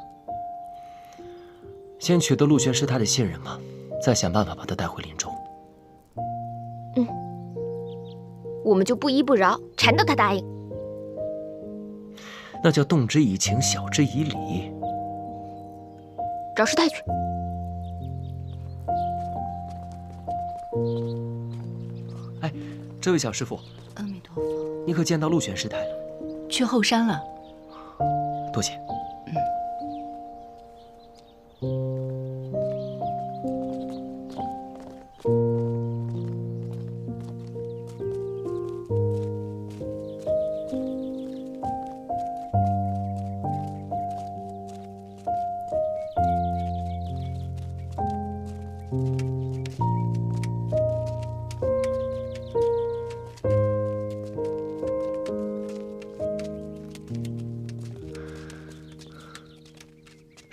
先取得陆玄师太的信任吧，再想办法把他带回林州。我们就不依不饶，缠到他答应。那叫动之以情，晓之以理。找师太去。哎，这位小师傅，阿弥陀佛，你可见到陆玄师太了？去后山了。多谢。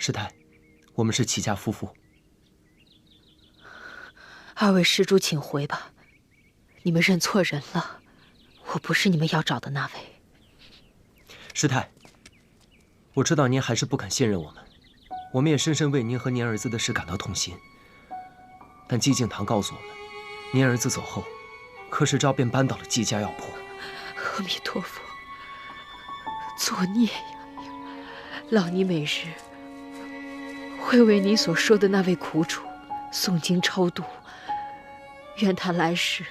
师太，我们是齐家夫妇。二位施主，请回吧。你们认错人了，我不是你们要找的那位。师太，我知道您还是不肯信任我们，我们也深深为您和您儿子的事感到痛心。但寂静堂告诉我们，您儿子走后，柯世昭便搬到了季家药铺。阿弥陀佛，作孽呀！老尼每日会为你所说的那位苦主诵经超度，愿他来世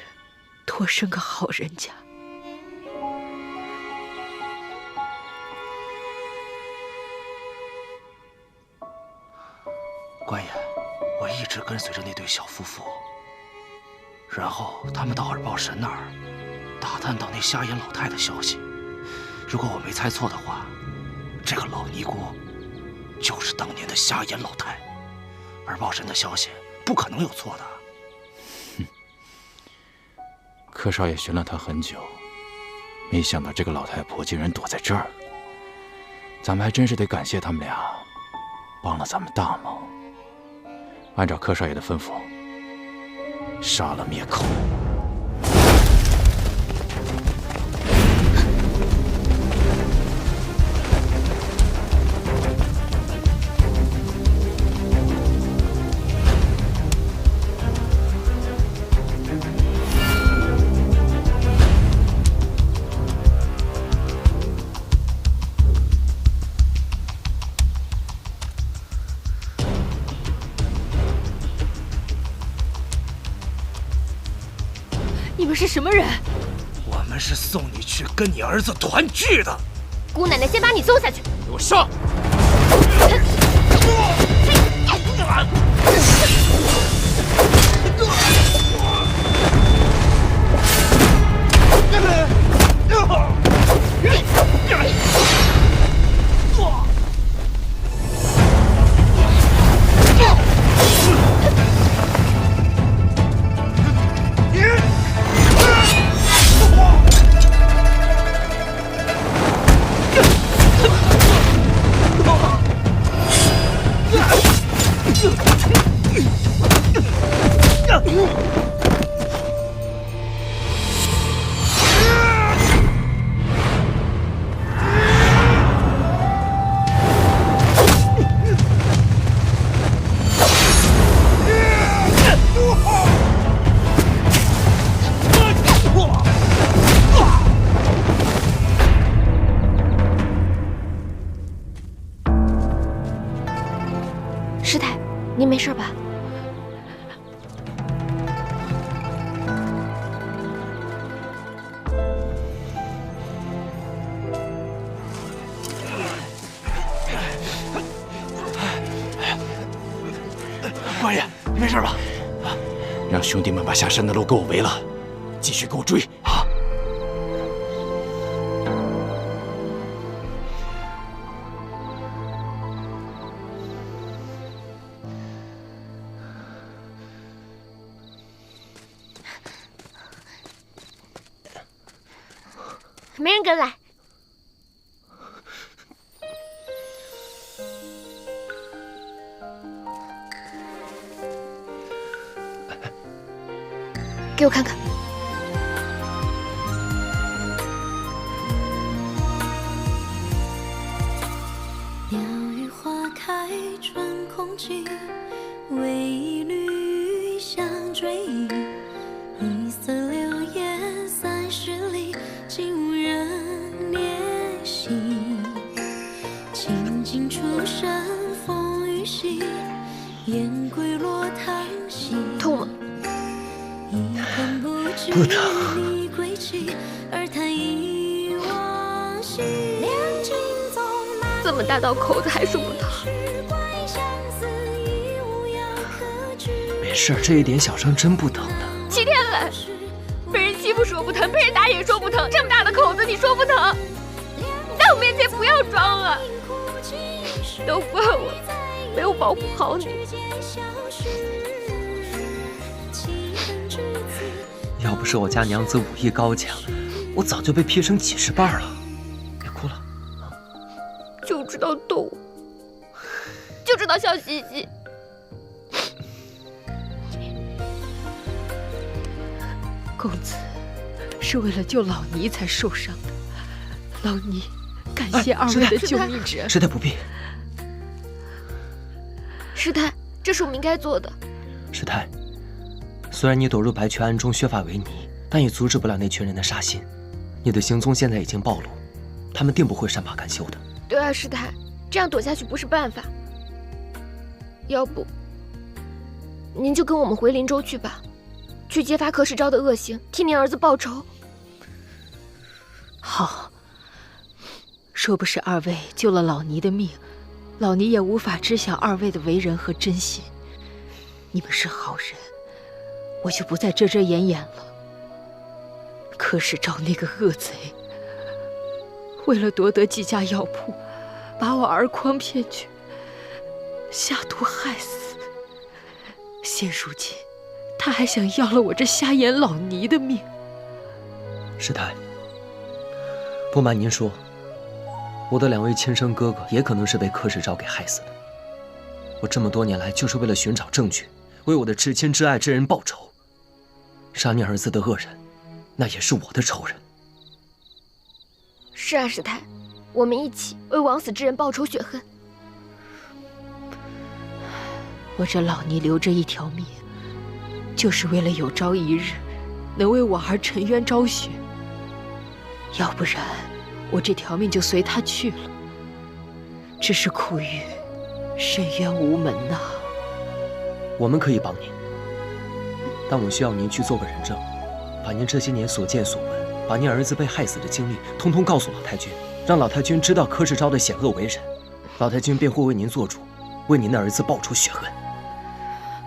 多生个好人家。官爷，我一直跟随着那对小夫妇，然后他们到耳报神那儿打探到那瞎眼老太的消息。如果我没猜错的话，这个老尼姑就是当年的瞎眼老太。耳报神的消息不可能有错的。柯少爷寻了他很久，没想到这个老太婆竟然躲在这儿。咱们还真是得感谢他们俩，帮了咱们大忙。按照柯少爷的吩咐，杀了灭口。你们是什么人？我们是送你去跟你儿子团聚的。姑奶奶先把你送下去。给我上！师太，您没事吧？官爷，你没事吧？让兄弟们把下山的路给我围了，继续给我追！啊！没人跟来。给我看看。鸟语花开春空气，为一缕香追忆，一色流烟三十不疼。这么大道口子还说不疼？没事，这一点小伤真不疼的。齐天磊，被人欺负说不疼，被人打也说不疼，这么大的口子你说不疼？你在我面前不要装啊！都怪我没有保护好你。要不是我家娘子武艺高强，我早就被劈成几十瓣了。别哭了，就知道逗我，就知道笑嘻嘻。公子是为了救老尼才受伤的，老尼感谢二位的救命之恩。师太不必。师太，这是我们应该做的。师太，虽然你躲入白雀庵中削发为尼，但也阻止不了那群人的杀心。你的行踪现在已经暴露，他们定不会善罢甘休的。对啊，师太，这样躲下去不是办法。要不，您就跟我们回林州去吧，去揭发柯世昭的恶行，替您儿子报仇。好，若不是二位救了老尼的命，老尼也无法知晓二位的为人和真心。你们是好人，我就不再遮遮掩掩了。柯世昭那个恶贼，为了夺得几家药铺，把我儿匡骗去，下毒害死。现如今，他还想要了我这瞎眼老尼的命。师太，不瞒您说，我的2位亲生哥哥也可能是被柯世昭给害死的。我这么多年来就是为了寻找证据，为我的至亲至爱之人报仇。杀你儿子的恶人，那也是我的仇人。是啊，师太，我们一起为枉死之人报仇雪恨。我这老尼留着一条命，就是为了有朝一日能为我儿沉冤昭雪。要不然，我这条命就随他去了。只是苦于深渊无门呐。我们可以帮您，但我需要您去做个人证，把您这些年所见所闻，把您儿子被害死的经历，通通告诉老太君，让老太君知道柯世昭的险恶为人，老太君便会为您做主，为您的儿子报仇雪恨。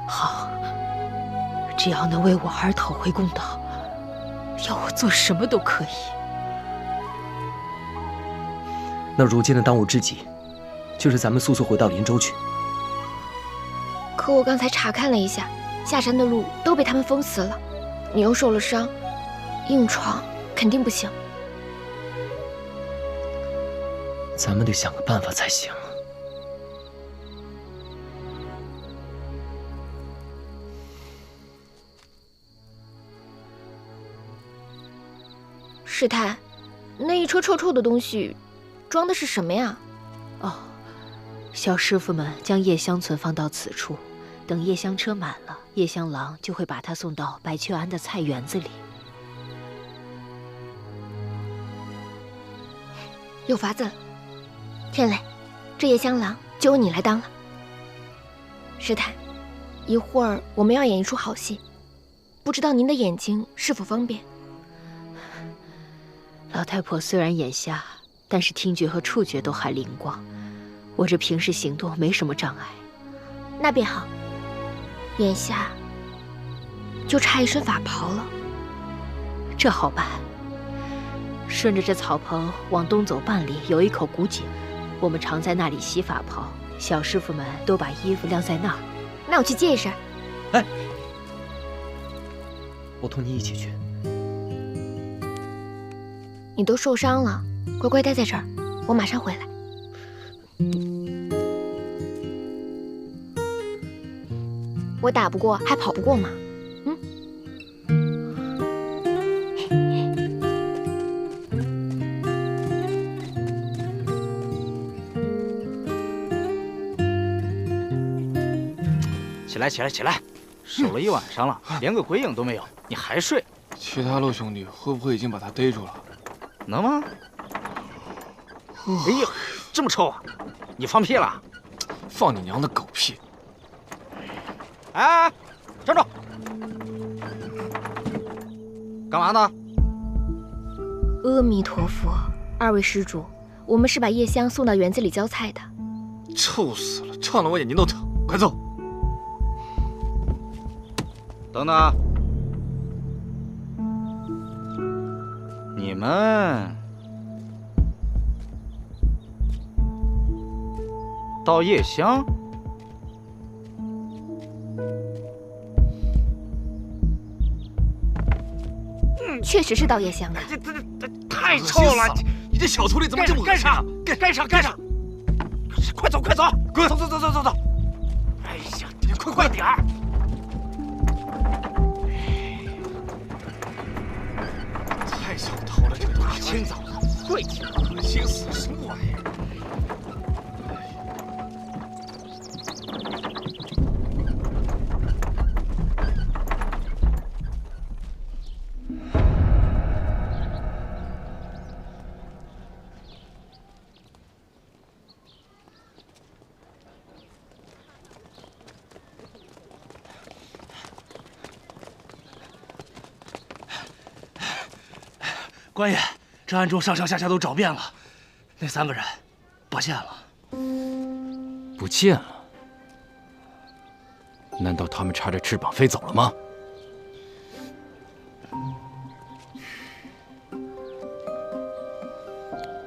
好，只要能为我儿讨回公道，要我做什么都可以。那如今的当务之急，就是咱们速速回到林州去。可我刚才查看了一下，下山的路都被他们封死了，你又受了伤，硬闯肯定不行。咱们得想个办法才行。师太，那一车臭臭的东西，装的是什么呀？哦，小师傅们将夜香存放到此处，等夜香车满了，夜香郎就会把它送到白雀庵的菜园子里。有法子了，天磊，这夜香郎就由你来当了。师太，一会儿我们要演一出好戏，不知道您的眼睛是否方便？老太婆虽然眼瞎，但是听觉和触觉都还灵光，我这平时行动没什么障碍。那便好，眼下就差一身法袍了。这好办，顺着这草棚往东走半里，有一口古井，我们常在那里洗法袍，小师傅们都把衣服晾在那儿。那我去借一身。哎，我同你一起去。你都受伤了，乖乖待在这儿，我马上回来。我打不过还跑不过吗？起来，起来，起来！守了一晚上了，连个鬼影都没有，你还睡？其他陆兄弟会不会已经把他逮住了？能吗？哎呦，这么臭啊！你放屁了？放你娘的狗屁！哎，站住！干嘛呢？阿弥陀佛，二位施主，我们是把叶香送到园子里浇菜的。臭死了，烫得我眼睛都疼！快走！等等，你们到叶香？确实是到叶香的。这太臭了！你这小徒弟怎么这么恶心啊？干上！快走！滚！走！哎呀，你快点儿！太小偷了，这个东西清早的，贵气，恶心死了，什么玩意儿？官爷，这暗中上上下下都找遍了，那3个人不见了。不见了？难道他们插着翅膀飞走了吗？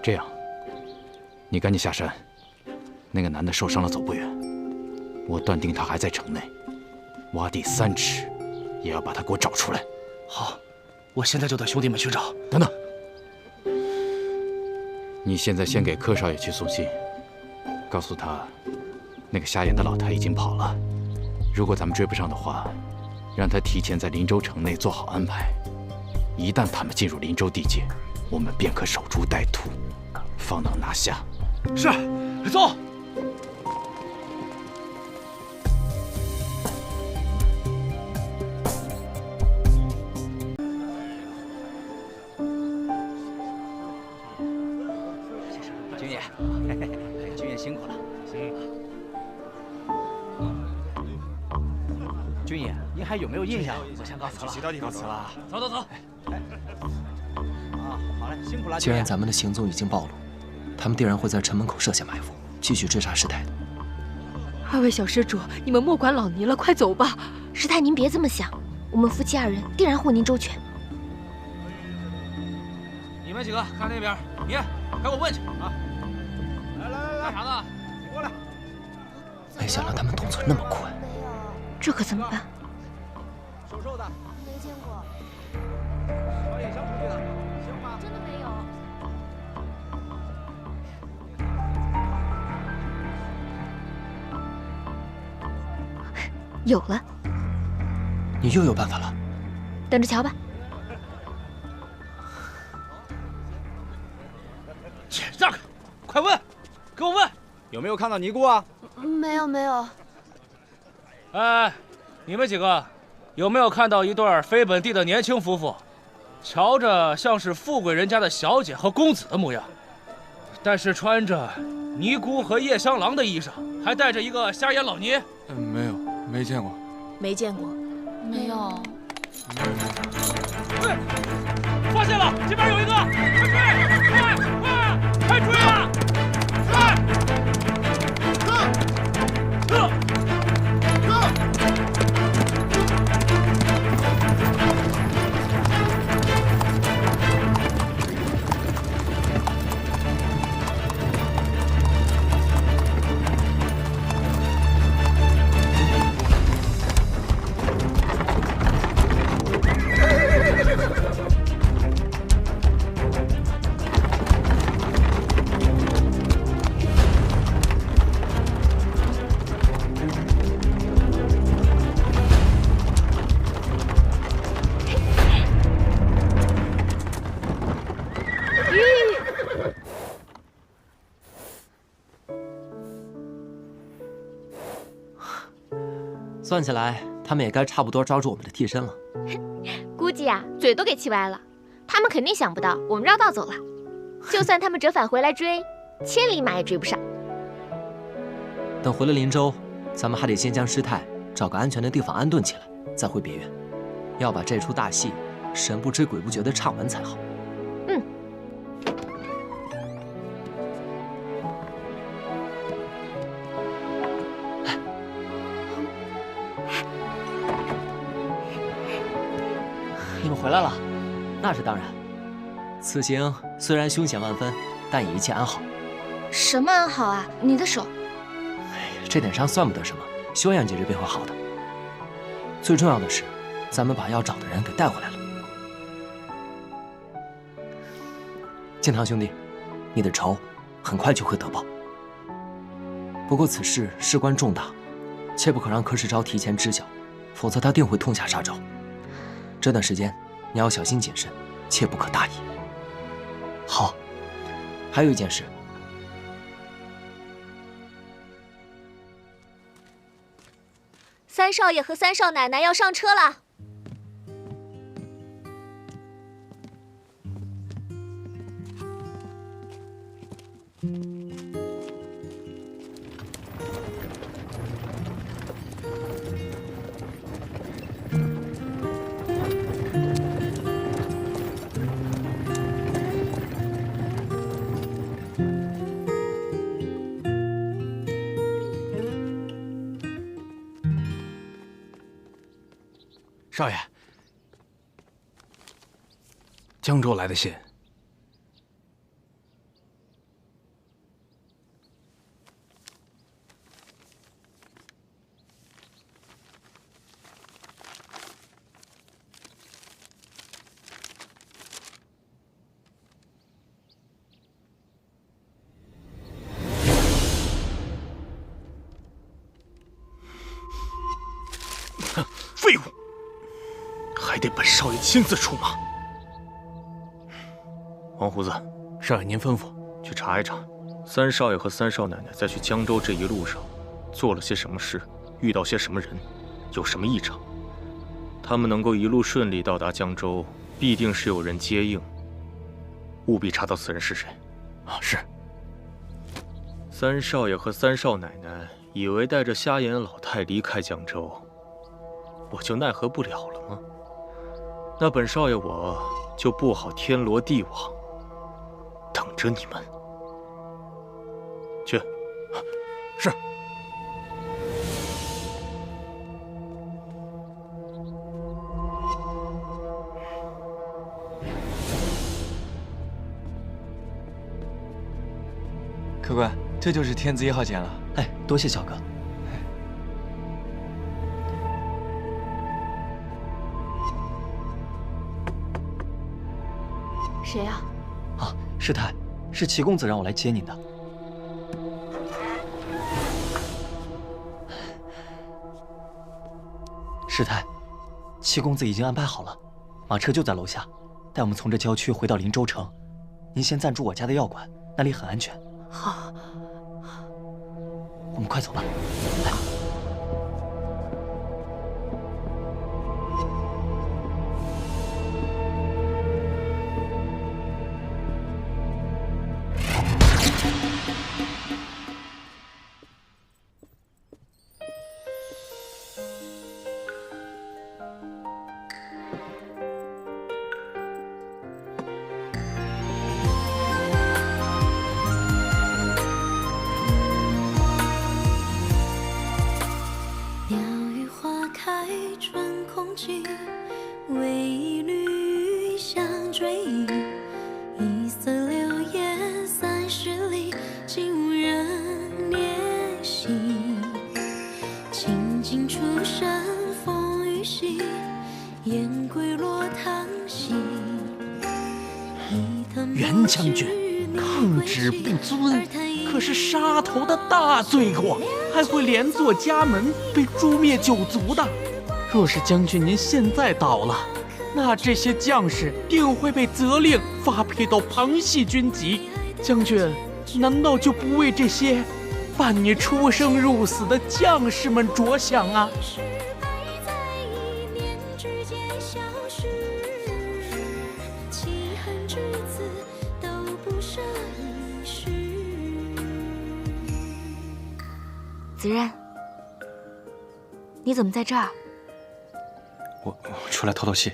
这样，你赶紧下山。那个男的受伤了，走不远，我断定他还在城内，挖地3尺，也要把他给我找出来。好，我现在就带兄弟们去找。等等。你现在先给柯少爷去送信，告诉他，那个瞎眼的老太已经跑了。如果咱们追不上的话，让他提前在林州城内做好安排。一旦他们进入林州地界，我们便可守株待兔，方能拿下。是，走。军爷，军爷辛苦了。军爷，您还有没有印象？我先告辞了。其他地方辞了。走。啊，好嘞，辛苦了。既然咱们的行踪已经暴露，他们定然会在城门口设下埋伏，继续追查师太的。2位小施主，你们莫管老尼了，快走吧。师太，您别这么想，我们夫妻2人定然护您周全。你们几个看那边，你给我问去啊！来，干啥呢？过来。没想到他们动作那么快。这可怎么办？瘦瘦的，没见过。朝叶香出去的，行吗？真的没有。有了。你又有办法了？等着瞧吧。让开！快问，给我问，有没有看到尼姑啊？没有。哎，你们几个有没有看到一对非本地的年轻夫妇？瞧着像是富贵人家的小姐和公子的模样，但是穿着尼姑和夜香郎的衣裳，还带着一个瞎眼老尼。没有，没见过。没见过。没有。对，发现了，这边有一个，快追啊！算起来，他们也该差不多抓住我们的替身了。估计啊，嘴都给气歪了。他们肯定想不到我们绕道走了，就算他们折返回来追，千里马也追不上。等回了林州，咱们还得先将师太找个安全的地方安顿起来，再回别院。要把这出大戏神不知鬼不觉地唱完才好。你们回来了，那是当然。此行虽然凶险万分，但也一切安好。什么安好啊？你的手，这点伤算不得什么，休养几日便会好的。最重要的是，咱们把要找的人给带回来了。建堂兄弟，你的仇很快就会得报。不过此事事关重大，切不可让柯世昭提前知晓，否则他定会痛下杀招。这段时间你要小心谨慎，切不可大意。好，还有一件事。三少爷和三少奶奶要上车了。少爷，江州来的信。废物！还得本少爷亲自出马。王胡子，少爷您吩咐，去查一查，三少爷和三少奶奶在去江州这一路上做了些什么事，遇到些什么人，有什么异常。他们能够一路顺利到达江州，必定是有人接应。务必查到此人是谁。啊，是。三少爷和三少奶奶以为带着瞎眼老太离开江州，我就奈何不了了吗？那本少爷我就布好天罗地网，等着你们。去。是。客官，这就是天字1号简了。哎，多谢小哥。谁呀？啊，师太，是齐公子让我来接您的。师太，齐公子已经安排好了，马车就在楼下，带我们从这郊区回到林州城。您先暂住我家的药馆，那里很安全。好，我们快走吧。来。袁将军抗旨不遵，可是杀头的大罪过，还会连坐家门，被诛灭九族的。若是将军您现在到了，那这些将士定会被责令发配到旁系军籍。将军难道就不为这些伴你出生入死的将士们着想啊？子任，你怎么在这儿？我出来透透气。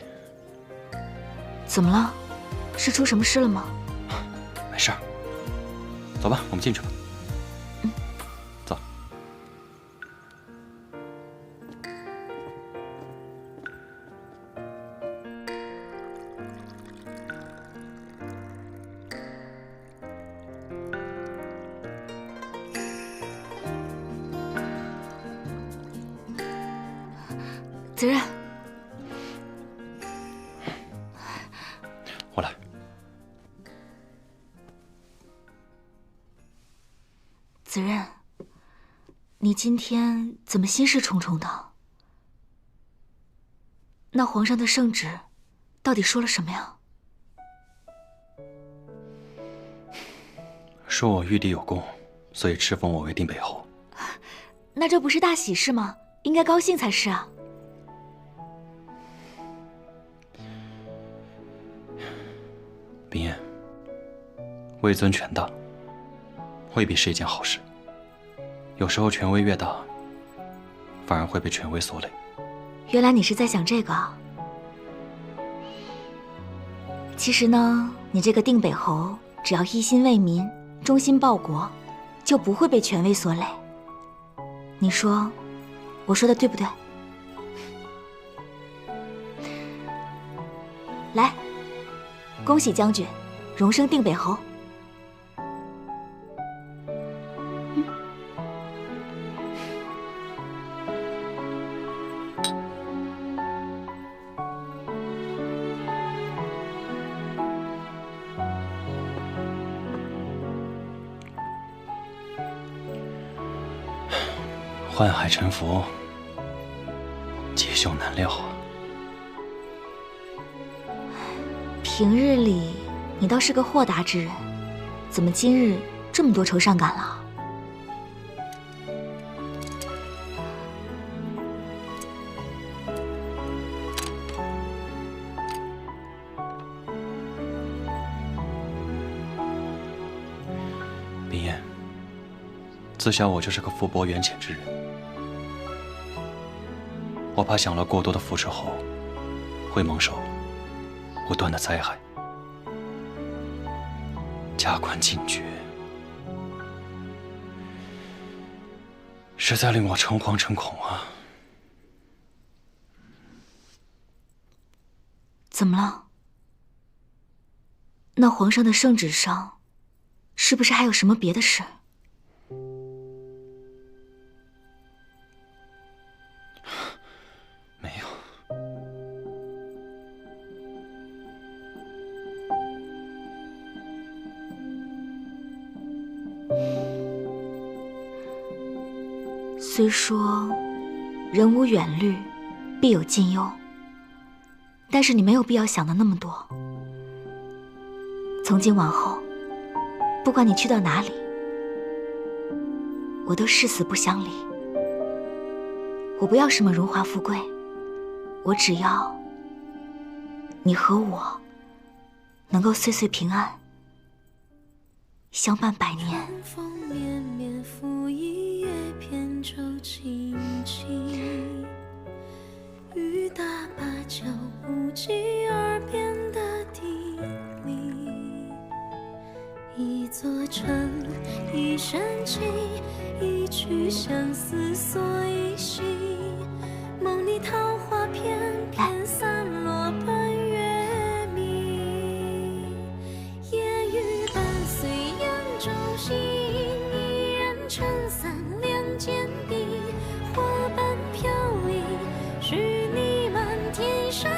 怎么了？是出什么事了吗？没事儿。走吧，我们进去吧。走。子任，我来。子任，你今天怎么心事重重的？那皇上的圣旨到底说了什么呀？说我玉帝有功，所以敕封我为定北侯。那这不是大喜事吗？应该高兴才是啊。冰燕，位尊权大，未必是一件好事。有时候权威越大，反而会被权威所累。原来你是在想这个啊。其实呢，你这个定北侯，只要一心为民，忠心报国，就不会被权威所累。你说，我说的对不对？来，恭喜将军，荣升定北侯。宦海沉浮，劫凶难料啊。平日里你倒是个豁达之人，怎么今日这么多愁善感了？冰燕，自小我就是个福薄缘浅之人，我怕享了过多的福之后，会蒙受不断的灾害。加官进爵，实在令我诚惶诚恐啊！怎么了？那皇上的圣旨上，是不是还有什么别的事？没有。虽说人无远虑，必有近忧，但是你没有必要想的那么多。从今往后，不管你去到哪里，我都誓死不相离。我不要什么荣华富贵，我只要你和我能够岁岁平安，相伴百年。风绵绵拂一叶扁舟轻轻，雨打芭蕉不及耳边的叮咛。一座城，一声情，一曲相思锁一心。梦里桃花片片散落奔月明。夜雨伴随扬州行，一人撑伞两肩并，花瓣飘零，是你满天深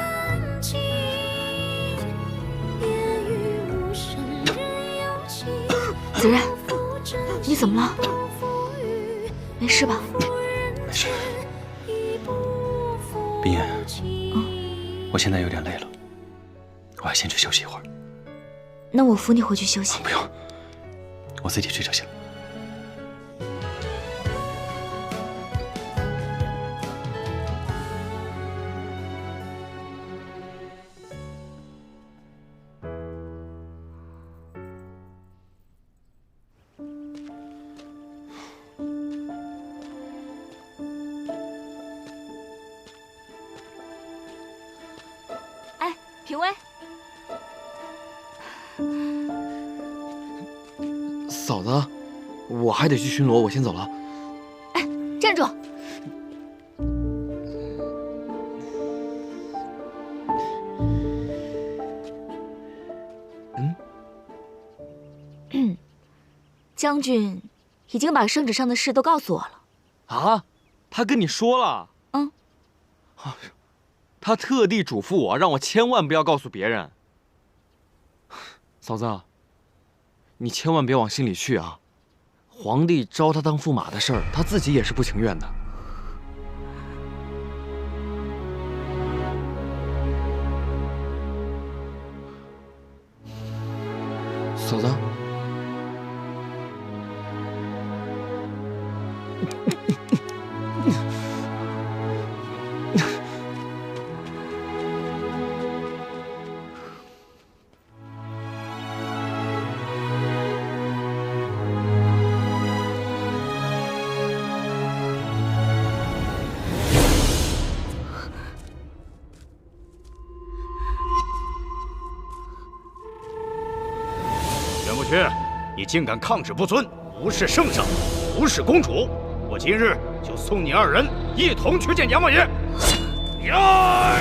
情。夜雨无声人有情。子然，你怎么了？没事吧？没事。冰燕，我现在有点累了，我还先去休息一会儿。那我扶你回去休息。不用，我自己去就行。评委，嫂子，我还得去巡逻，我先走了。哎，站住！将军已经把圣旨上的事都告诉我了。啊？他跟你说了？嗯。他特地嘱咐我，让我千万不要告诉别人。嫂子，你千万别往心里去啊！皇帝招他当驸马的事儿，他自己也是不情愿的。嫂子。袁不屈，你竟敢抗旨不遵，无视圣上，无视公主！我今日就送你二人一同去见阎王爷。呀！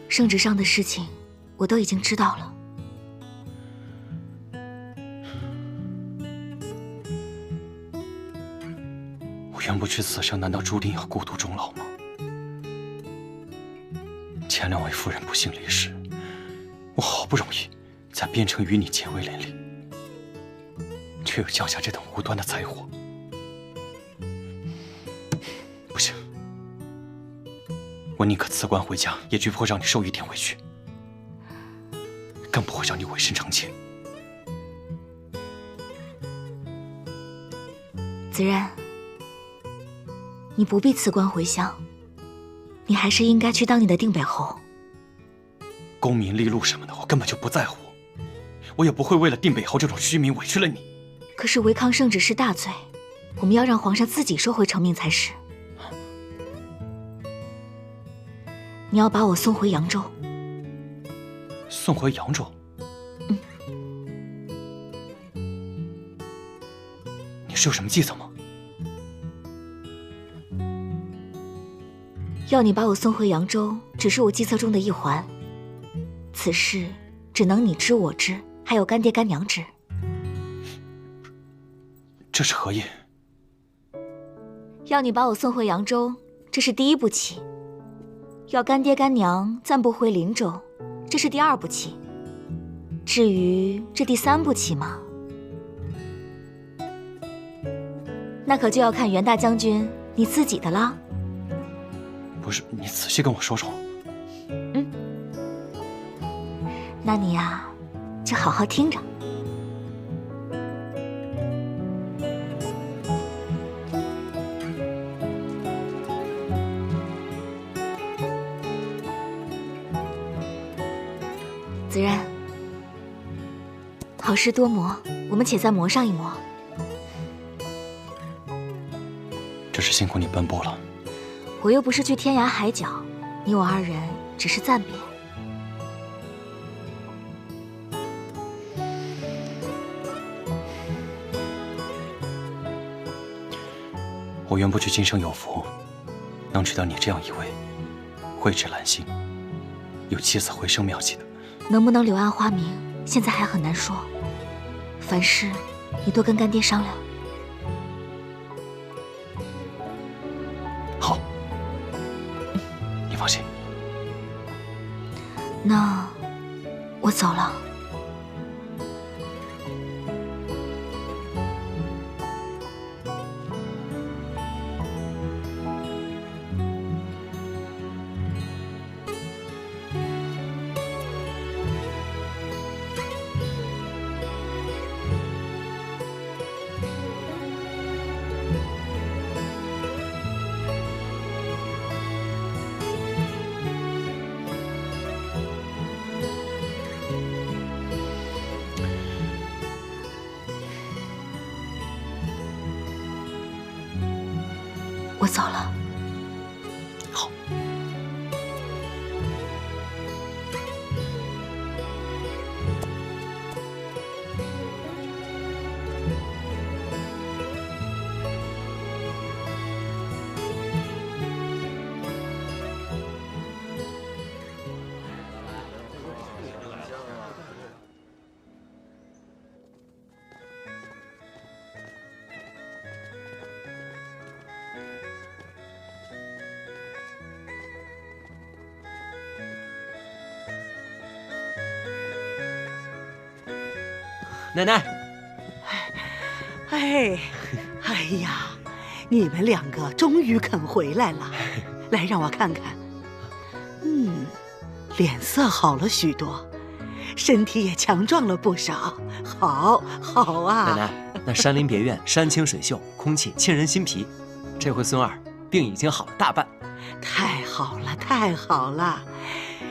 圣旨上的事情，我都已经知道了。我袁不屈此生难道注定要孤独终老吗？前两位夫人不幸离世，我好不容易在边城与你结为连理，却又降下这等无端的灾祸。不行，我宁可辞官回家，也绝不会让你受一点委屈，更不会让你委身成妾。子然，你不必辞官回乡，你还是应该去当你的定北侯。功名利禄什么的，我根本就不在乎，我也不会为了定北侯这种虚名委屈了你。可是违抗圣旨是大罪，我们要让皇上自己收回成命才是。你要把我送回扬州。送回扬州？你是有什么计策吗？要你把我送回扬州，只是我计策中的一环。此事只能你知我知，还有干爹干娘知。这是何意？要你把我送回扬州，这是第一步棋。要干爹干娘暂不回林州，这是第二步棋。至于这第三步棋嘛，那可就要看袁大将军你自己的啦。不是，你仔细跟我说说。那你呀，就好好听着。子然，好事多磨，我们且再磨上一磨。真是辛苦你奔波了。我又不是去天涯海角，你我二人只是暂别。我原不去今生有福，能娶到你这样一位蕙质兰心、有起死回生妙计的。能不能柳暗花明，现在还很难说。凡事你多跟干爹商量。好，你放心。那我走了。我走了。好。奶奶，哎呀，你们两个终于肯回来了，来让我看看。脸色好了许多，身体也强壮了不少，好啊！奶奶，那山林别院山清水秀，空气沁人心脾。这回孙儿病已经好了大半。太好了，太好了！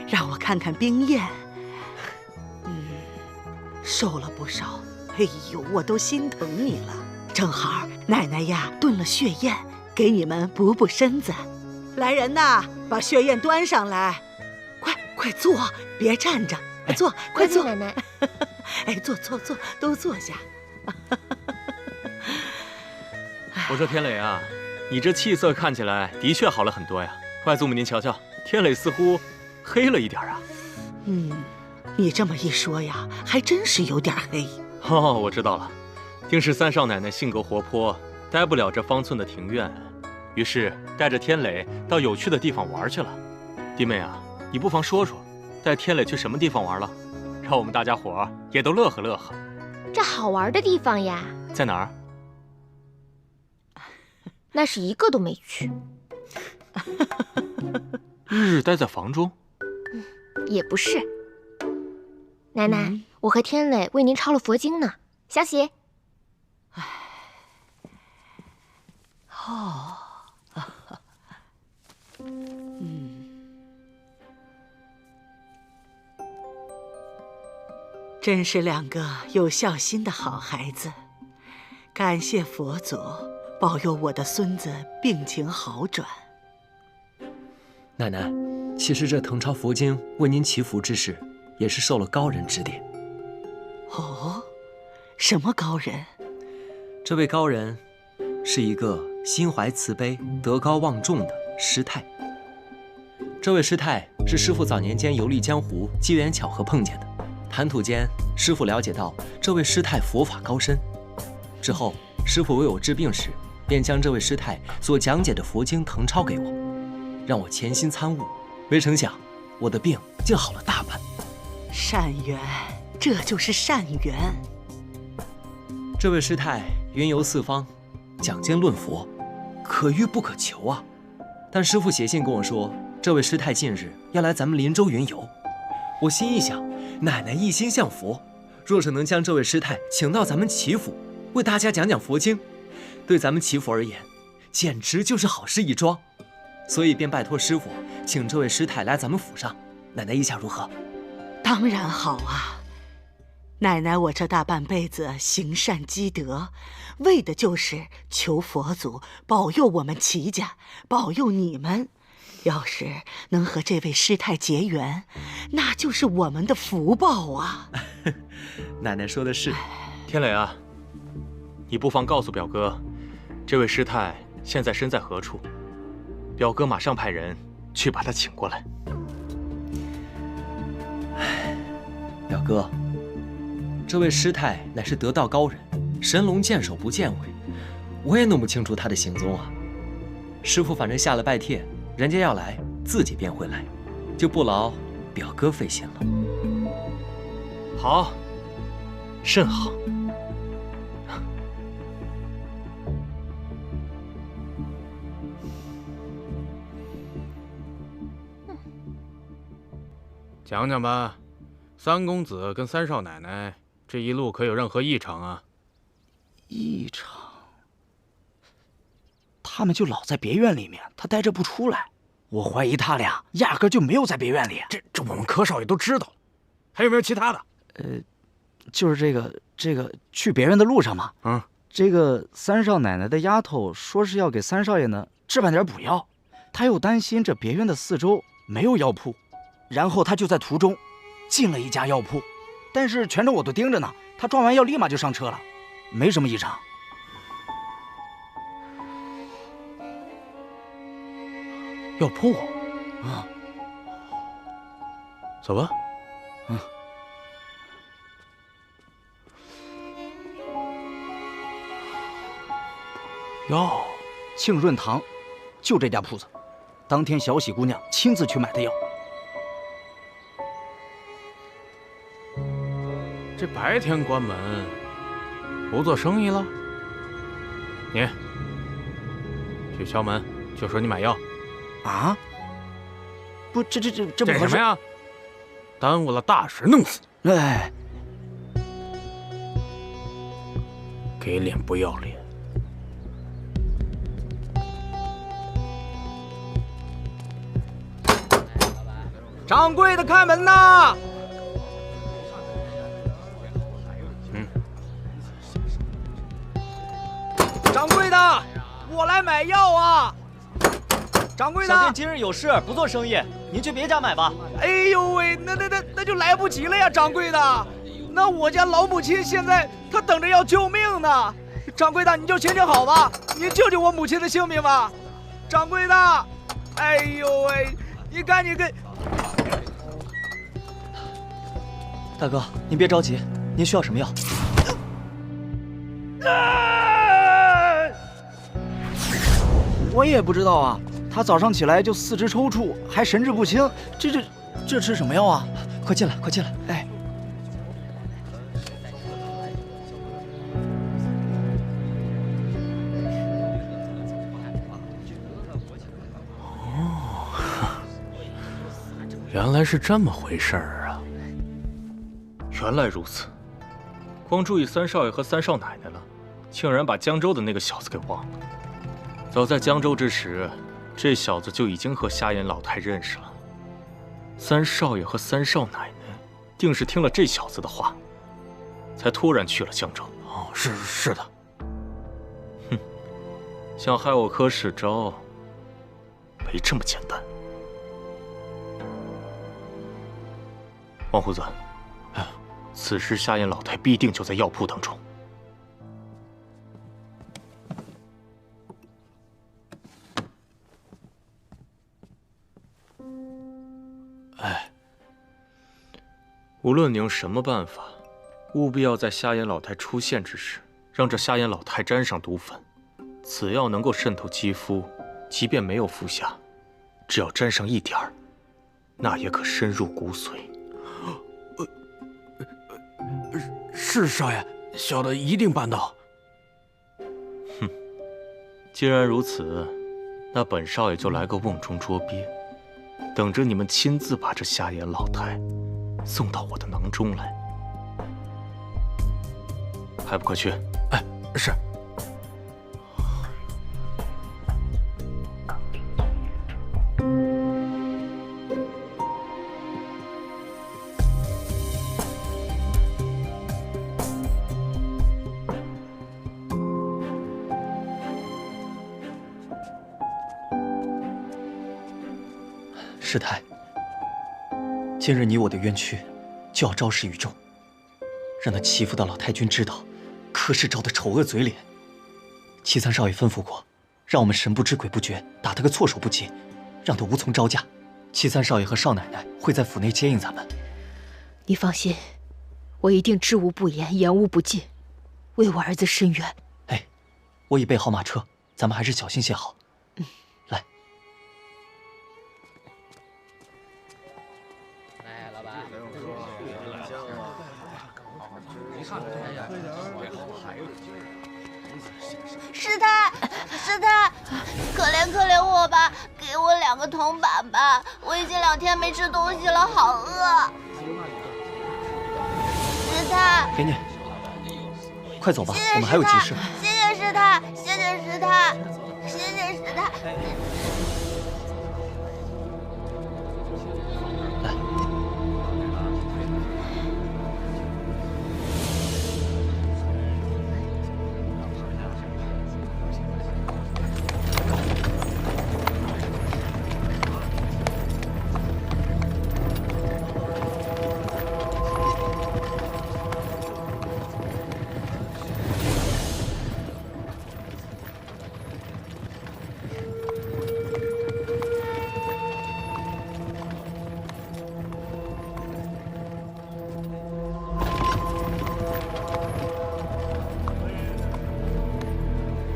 让我看看冰雁。瘦了不少，哎呦，我都心疼你了。正好奶奶呀炖了血燕，给你们补补身子。来人呐，把血燕端上来！快坐，别站着，坐，快坐。奶奶，哎，坐，都坐下。我说天磊啊，你这气色看起来的确好了很多呀。外祖母您瞧瞧，天磊似乎黑了一点啊。你这么一说呀，还真是有点黑。哦，我知道了，定是三少奶奶性格活泼，待不了这方寸的庭院，于是带着天磊到有趣的地方玩去了。弟妹啊，你不妨说说，带天磊去什么地方玩了，让我们大家伙儿也都乐呵乐呵。这好玩的地方呀，在哪儿？那是一个都没去。日日待在房中？也不是。奶奶，我和天磊为您抄了佛经呢。小喜。真是两个有孝心的好孩子，感谢佛祖保佑我的孙子病情好转。奶奶，其实这誊抄佛经为您祈福之事，也是受了高人指点。哦，什么高人？这位高人是一个心怀慈悲、德高望重的师太。这位师太是师父早年间游历江湖，机缘巧合碰见的。谈吐间，师父了解到这位师太佛法高深。之后，师父为我治病时，便将这位师太所讲解的佛经誊抄给我，让我潜心参悟。没成想，我的病竟好了大半。善缘，这就是善缘。这位师太云游四方，讲经论佛，可遇不可求啊。但师父写信跟我说，这位师太近日要来咱们林州云游。我心一想，奶奶一心向佛，若是能将这位师太请到咱们祈福，为大家讲讲佛经，对咱们祈福而言，简直就是好事一桩。所以便拜托师父，请这位师太来咱们府上。奶奶意下如何？当然好啊！奶奶我这大半辈子行善积德，为的就是求佛祖保佑我们齐家，保佑你们。要是能和这位师太结缘，那就是我们的福报啊！奶奶说的是。天磊啊，你不妨告诉表哥，这位师太现在身在何处？表哥马上派人去把她请过来。表哥，这位师太乃是得道高人，神龙见首不见尾，我也弄不清楚她的行踪啊。师父反正下了拜帖，人家要来，自己便会来，就不劳表哥费心了。好，甚好。讲讲吧，三公子跟三少奶奶这一路可有任何异常啊？异常？他们就老在别院里面，他待着不出来。我怀疑他俩压根就没有在别院里。这我们柯少爷都知道了，还有没有其他的？就是这个去别院的路上嘛，这个三少奶奶的丫头说是要给三少爷呢置办点补药，她又担心这别院的四周没有药铺，然后她就在途中进了一家药铺，但是全程我都盯着呢，她装完药立马就上车了，没什么异常。药铺啊，走吧。嗯。药，庆润堂，就这家铺子，当天小喜姑娘亲自去买的药。这白天关门，不做生意了？你去敲门，就说你买药。啊？不，这不什么呀？耽误了大事，弄死你！哎，给脸不要脸！掌柜的，开门呐！掌柜的，我来买药啊！掌柜的，小店今日有事，不做生意，您去别家买吧。哎呦喂，那就来不及了呀，掌柜的。那我家老母亲现在她等着要救命呢。掌柜的，你就行好吧，您救救我母亲的性命吧。掌柜的，哎呦喂，你赶紧跟。大哥，您别着急，您需要什么药？我也不知道啊，他早上起来就四肢抽搐，还神志不清，这吃什么药啊？快进来，快进来！哎，哦，原来是这么回事儿啊！原来如此，光注意三少爷和三少奶奶了，竟然把江州的那个小子给忘了。早在江州之时，这小子就已经和瞎眼老太认识了。三少爷和三少奶奶定是听了这小子的话，才突然去了江州。哦，是的。哼，想害我柯世昭，没这么简单。王胡子，此时瞎眼老太必定就在药铺当中。无论你用什么办法，务必要在瞎眼老太出现之时，让这瞎眼老太沾上毒粉。此药能够渗透肌肤，即便没有服下，只要沾上一点儿，那也可深入骨髓。是少爷，小的一定办到。哼，既然如此，那本少爷就来个瓮中捉鳖，等着你们亲自把这瞎眼老太送到我的囊中来，还不快去？哎，是。师太，今日你我的冤屈就要昭示宇宙，让那欺负的老太君知道柯世昭的丑恶嘴脸。齐三少爷吩咐过，让我们神不知鬼不觉，打他个措手不及，让他无从招架。齐三少爷和少奶奶会在府内接应咱们。你放心，我一定知无不言，言无不尽，为我儿子伸冤。哎，我已备好马车，咱们还是小心些好。来。师太，可怜我吧，给我2个铜板吧，我已经2天没吃东西了，好饿。师太，给你，快走吧，我们还有急事。谢谢师太，谢谢师太，谢谢师太。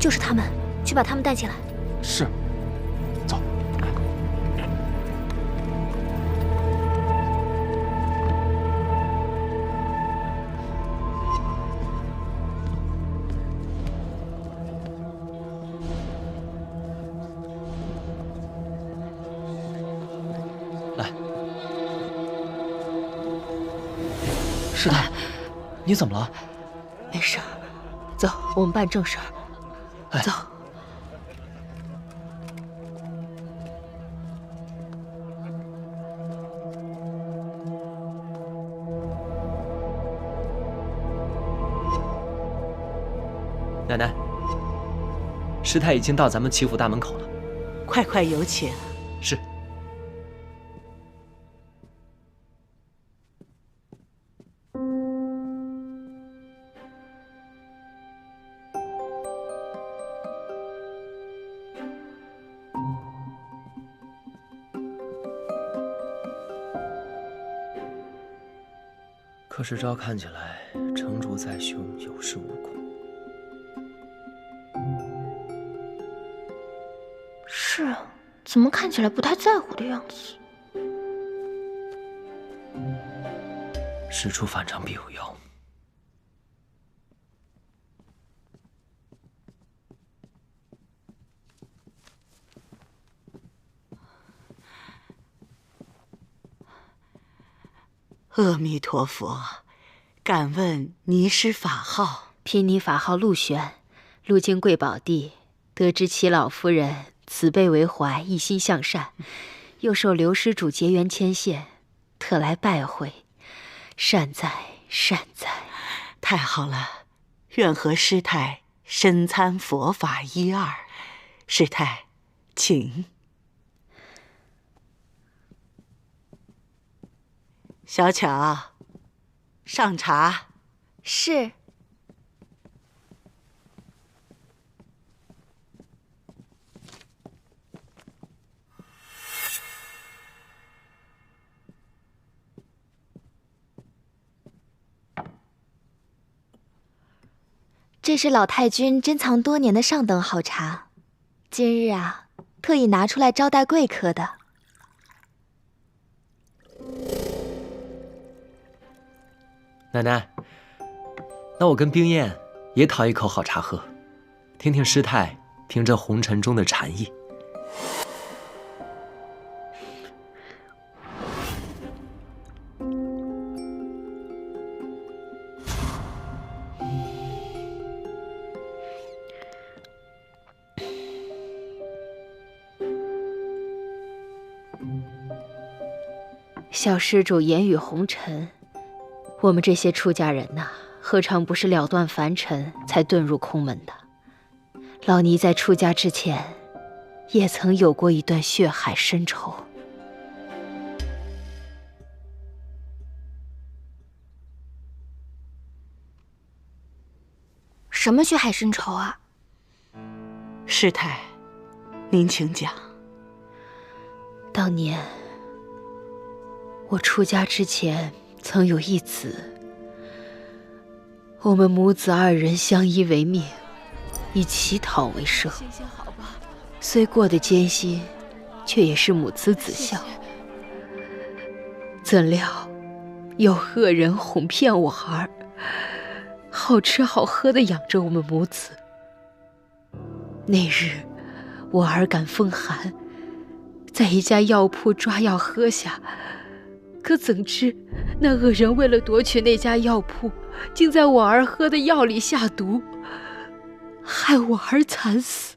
就是他们，去把他们带起来。是。走。来，师太，你怎么了？没事儿，走，我们办正事儿。走。奶奶，师太已经到咱们齐府大门口了，快快有请。是。柯世昭看起来成竹在胸，有恃无恐。是啊，怎么看起来不太在乎的样子？事出反常必有妖。阿弥陀佛，敢问尼师法号？贫尼法号陆玄，路经贵宝地，得知齐老夫人慈悲为怀，一心向善，又受刘施主结缘牵线，特来拜会。善哉善哉，太好了！愿和师太深参佛法一二。师太，请。小巧，上茶。是。这是老太君珍藏多年的上等好茶，今日啊，特意拿出来招待贵客的。奶奶，那我跟冰燕也讨一口好茶喝，听听师太评这红尘中的禅意。小施主言语红尘，我们这些出家人呐，何尝不是了断凡尘才遁入空门的？老尼在出家之前，也曾有过一段血海深仇。什么血海深仇啊？师太，您请讲。当年我出家之前曾有一子，我们母子二人相依为命，以乞讨为生。虽过得艰辛，却也是母慈子孝。怎料有恶人哄骗我儿，好吃好喝的养着我们母子。那日我儿感风寒，在一家药铺抓药喝下，可怎知那恶人为了夺取那家药铺，竟在我儿喝的药里下毒，害我儿惨死。